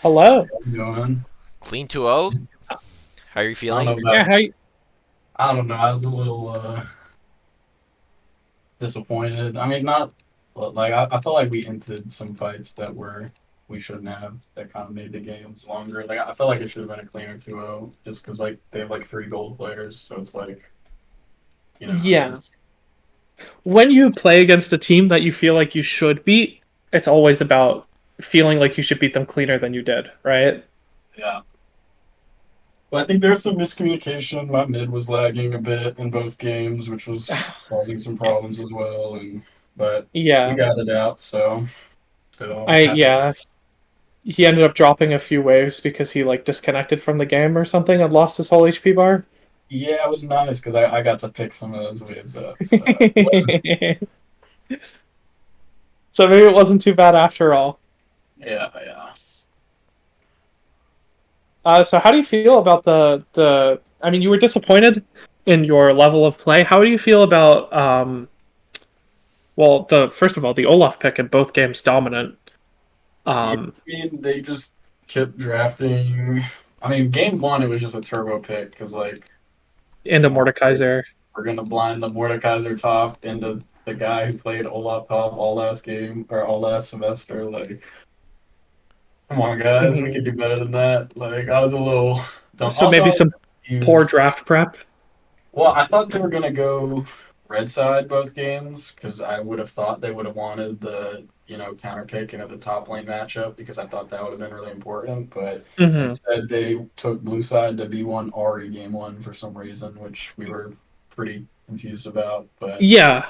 Hello. going, Clean 2-0? How are you I don't know feeling? Yeah, about, how you... I don't know. I was a little disappointed. I mean, not but like I felt like we entered some fights that we shouldn't have. That kind of made the games longer. Like I felt like it should have been a cleaner 2-0, just because like they have like 3 gold players, so it's like Yeah. there's When you play against a team that you feel like you should beat, it's always about feeling like you should beat them cleaner than you did, right? yeah. But I think there's some miscommunication. My mid was lagging a bit in both games, which was causing some Yeah. problems as well. But we Yeah. got it out, so I happy. yeah. He ended up dropping a few waves because he like disconnected from the game or something and lost his whole HP bar. Yeah, it was nice because I got to pick some of those waves up. So So maybe it wasn't too bad after all. yeah. So how do you feel about the? I mean, you were disappointed in your level of play. How do you feel about well, the first of all, the Olaf pick in both games dominant. Yeah, Um, I mean, they just kept drafting. I mean, game one it was just a turbo pick because into oh, Mordekaiser. we're gonna blind the Mordekaiser top into the guy who played Olaf top all last game or all last semester. Like, come on, guys, we Mhm. could do better than that. Like, I was a little dumb. So Also, I maybe was some poor confused. draft prep. Well, I thought they were gonna go red side both games because I would have thought they would have wanted the counter pick into the top lane matchup because I thought that would have been really important. But Hmm. instead, they took blue side to B1 Ari game one for some reason, which we were pretty confused about. But Yeah,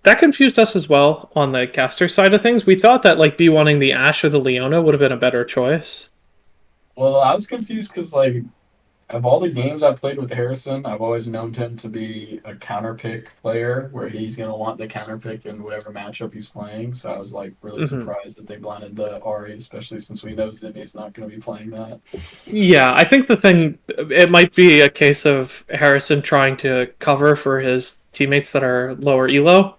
that confused us as well on the caster side of things. We thought that like B wanting the Ashe or the Leona would have been a better choice. well, I was confused because of all the games I played with Harrison, I've always known him to be a counter pick player where he's going to want the counter pick in whatever matchup he's playing. So I was like really Hmm. surprised that they blinded the Ari, especially since we know Zimmy's not going to be playing that. Yeah, I think the thing it might be a case of Harrison trying to cover for his teammates that are lower elo.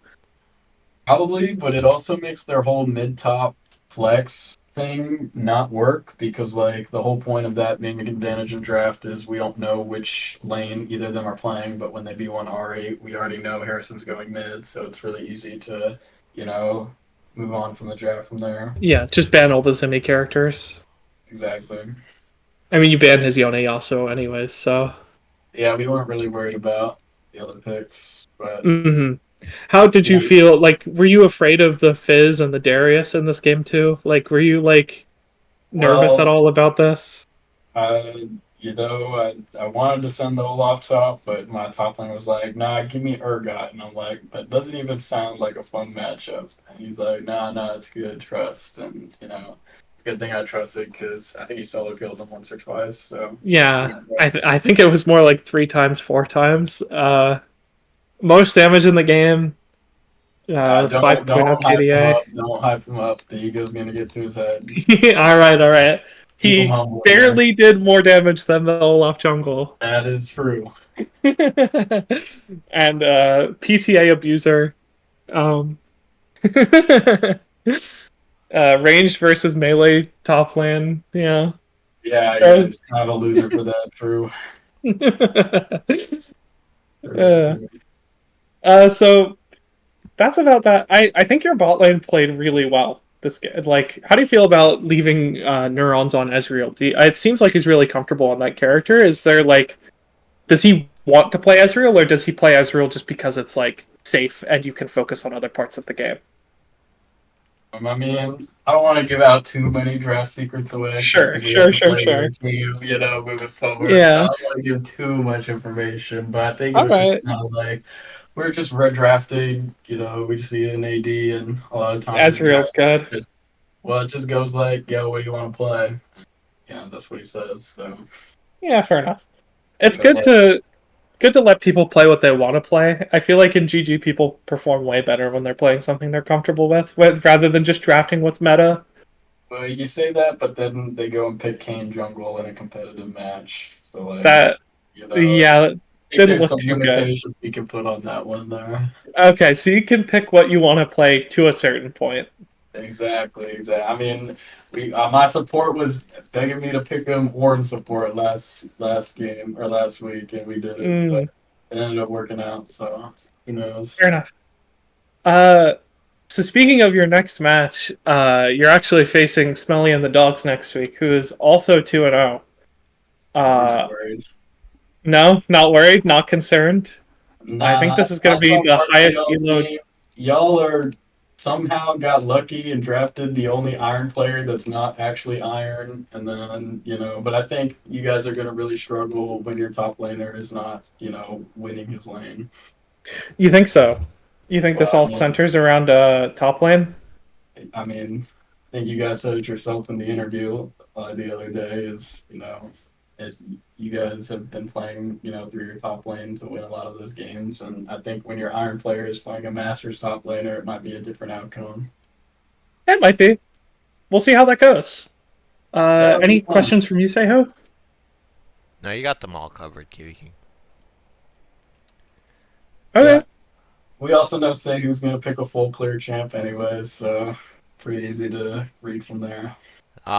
Probably, but it also makes their whole mid top flex thing not work because the whole point of that being an advantage in draft is we don't know which lane either of them are playing, but when they B1 R8, we already know Harrison's going mid, so it's really easy to, you know, move on from the draft from there. Yeah, just ban all the Zimmy characters. Exactly. I mean, you ban his Yone Yasuo anyways, so. Yeah, we weren't really worried about the other picks, but Hmm. How did you yeah, feel? Like, were you afraid of the Fizz and the Darius in this game too? Like, were you like nervous at well, all about this? Uh, I wanted to send the Olaf top, but my top lane was like, nah, give me Urgot. And I'm like, that doesn't even sound like a fun matchup. And he's like, nah, it's good, trust. And, good thing I trusted because I think he solo killed him once or twice. So, Yeah, yeah, I think it was more like 3 times, 4 times. Most damage in the game. don't 5.0 hype him KDA. up. Don't hype him up. The ego's going to get to his head. All right, all right. Keep him He humble here. barely did more damage than the Olaf jungle. That is true. And PTA abuser. Um, ranged versus melee top lane. Yeah. Yeah, he's kind of a loser for that. True. uh, True. so that's about that. I think your bot lane played really well this game. Like, how do you feel about leaving neurons on Ezreal? It seems like he's really comfortable on that character. Is there like does he want to play Ezreal, or does he play Ezreal just because it's like safe and you can focus on other parts of the game? I mean, I don't want to give out too many draft secrets away because I Sure, think we have sure, to sure, play sure. your team, moving forward. So I Yeah. don't want to give too much information, but I think it All was just right. kind of like we're just red drafting. We just see an AD, and a lot of times in Ezreal's drafts, good. it just goes like, "Yo, what do you want to play?" Yeah, that's what he says. So Yeah, fair enough. It's that's good to let people play what they want to play. I feel like in GG people perform way better when they're playing something they're comfortable with, rather than just drafting what's meta. well, you say that, but then they go and pick Kane jungle in a competitive match. So like, That I yeah, that think didn't there's look some too good. limitations we can put on that one there. Okay, so you can pick what you want to play to a certain point. Exactly, exactly. I mean, we my support was begging me to pick him or support last game or last week, and we did it, but Mm, it ended up working out. So who knows? fair enough. Uh, so speaking of your next match, you're actually facing Smelly and the Dogs next week, who is also 2-0. We're not Uh, worried. no, not worried, not concerned. I think Nah, this is going I to be saw the parts of highest y'all's elo. game. Y'all are somehow got lucky and drafted the only Iron player that's not actually Iron, and then But I think you guys are gonna really struggle when your top laner is not winning his lane. You think so? You think Well, this all centers around top lane? I think you guys said it yourself in the interview the other day. It, you guys have been playing, through your top lane to win a lot of those games, and I think when your Iron player is playing a Masters top laner, it might be a different outcome. It might be. We'll see how that goes. Yeah, it'll be Any fun. questions from you, Seho? No, you got them all covered, Kiwi King. Yeah. Okay. We also know say who's gonna pick a full clear champ anyways, so pretty easy to read from there.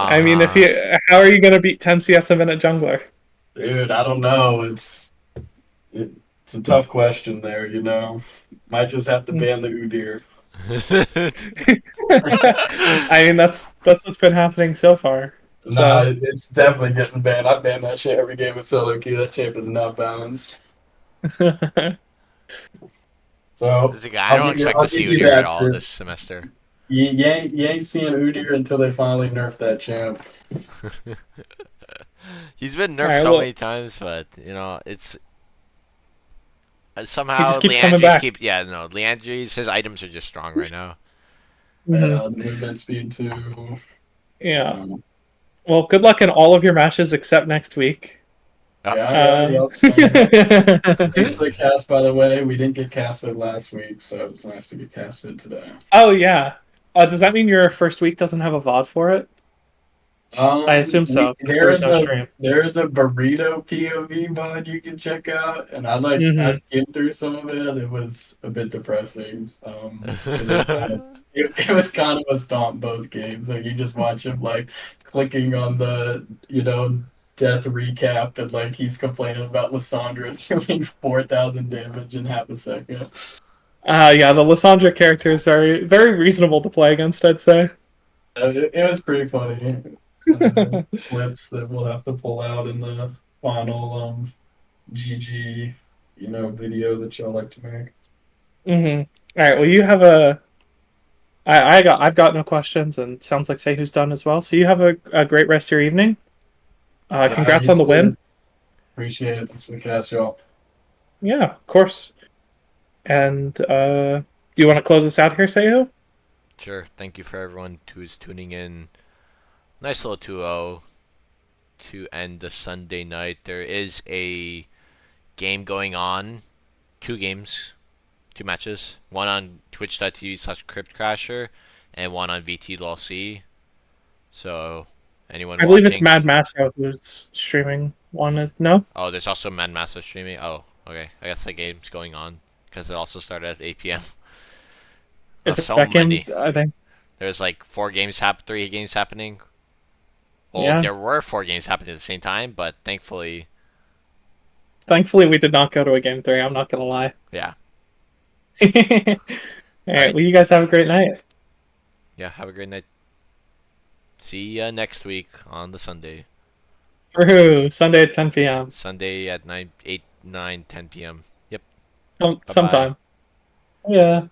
I mean, if Uh-huh. you, how are you going to beat 10 CS a minute jungler? Dude, I don't know. It's a tough question there. Might just have to ban the Udyr. I mean, that's what's been happening so far. Nah, So, it's definitely getting banned. I ban that shit every game with solo queue. That champ is not balanced. So I don't expect I'll to see give you Udyr at that. all this semester. You ain't seeing Udyr until they finally nerf that champ. He's been all nerfed right. so Well, many times, but it's he somehow just keeps coming back. Leandry's his items are just strong right now. Hmm. The movement speed too. Yeah. Um, Well, good luck in all of your matches except next week. yeah, Uh, yep, same. Thanks for the cast, by the way. We didn't get casted last week, so it was nice to get casted today. oh yeah. Does that mean your first week doesn't have a VOD for it? I assume so, since there There was is no a stream. there is a burrito POV mod you can check out, and I Hmm. skimmed through some of it. It was a bit depressing. It was kind of a stomp both games. Like you just watch him like clicking on the death recap, and like he's complaining about Lissandra doing 4,000 damage in half a second. Yeah, the Lissandra character is very, very reasonable to play against, I'd say. It was pretty funny. Clips that we'll have to pull out in the final GG, video that y'all like to make. Hmm. All right. Well, you have I've got no questions, and sounds like Say who's done as well. So you have a great rest of your evening. Congrats You on the win. too. Appreciate it. Thanks for the cast, y'all. Yeah, of course. And do you want to close us out here, Seyo? Sure. Thank you for everyone who's tuning in. Nice little 2-0 to end the Sunday night. There is a game going on. 2 games. 2 matches. One on twitch.tv/cryptcrasher and one on VT-LOL-C. So, anyone I believe it's watching? Mad Masso who's streaming one. No? Oh, there's also Mad Master streaming. Oh, okay. I guess the game's going on because it also started at 8 p.m. It's That's a so second, many. I think. There's like 3 games happening. Well, Yeah. there were 4 games happening at the same time, but thankfully, Thankfully, we did not go to a game 3. I'm not going to lie. yeah. All right. Alright. Well, you guys have a great night. Yeah, have a great night. See ya next week on the Sunday. Woohoo! Sunday at 10 p.m. Sunday at 8 9, 10 p.m. Yep. Sometime. Yeah.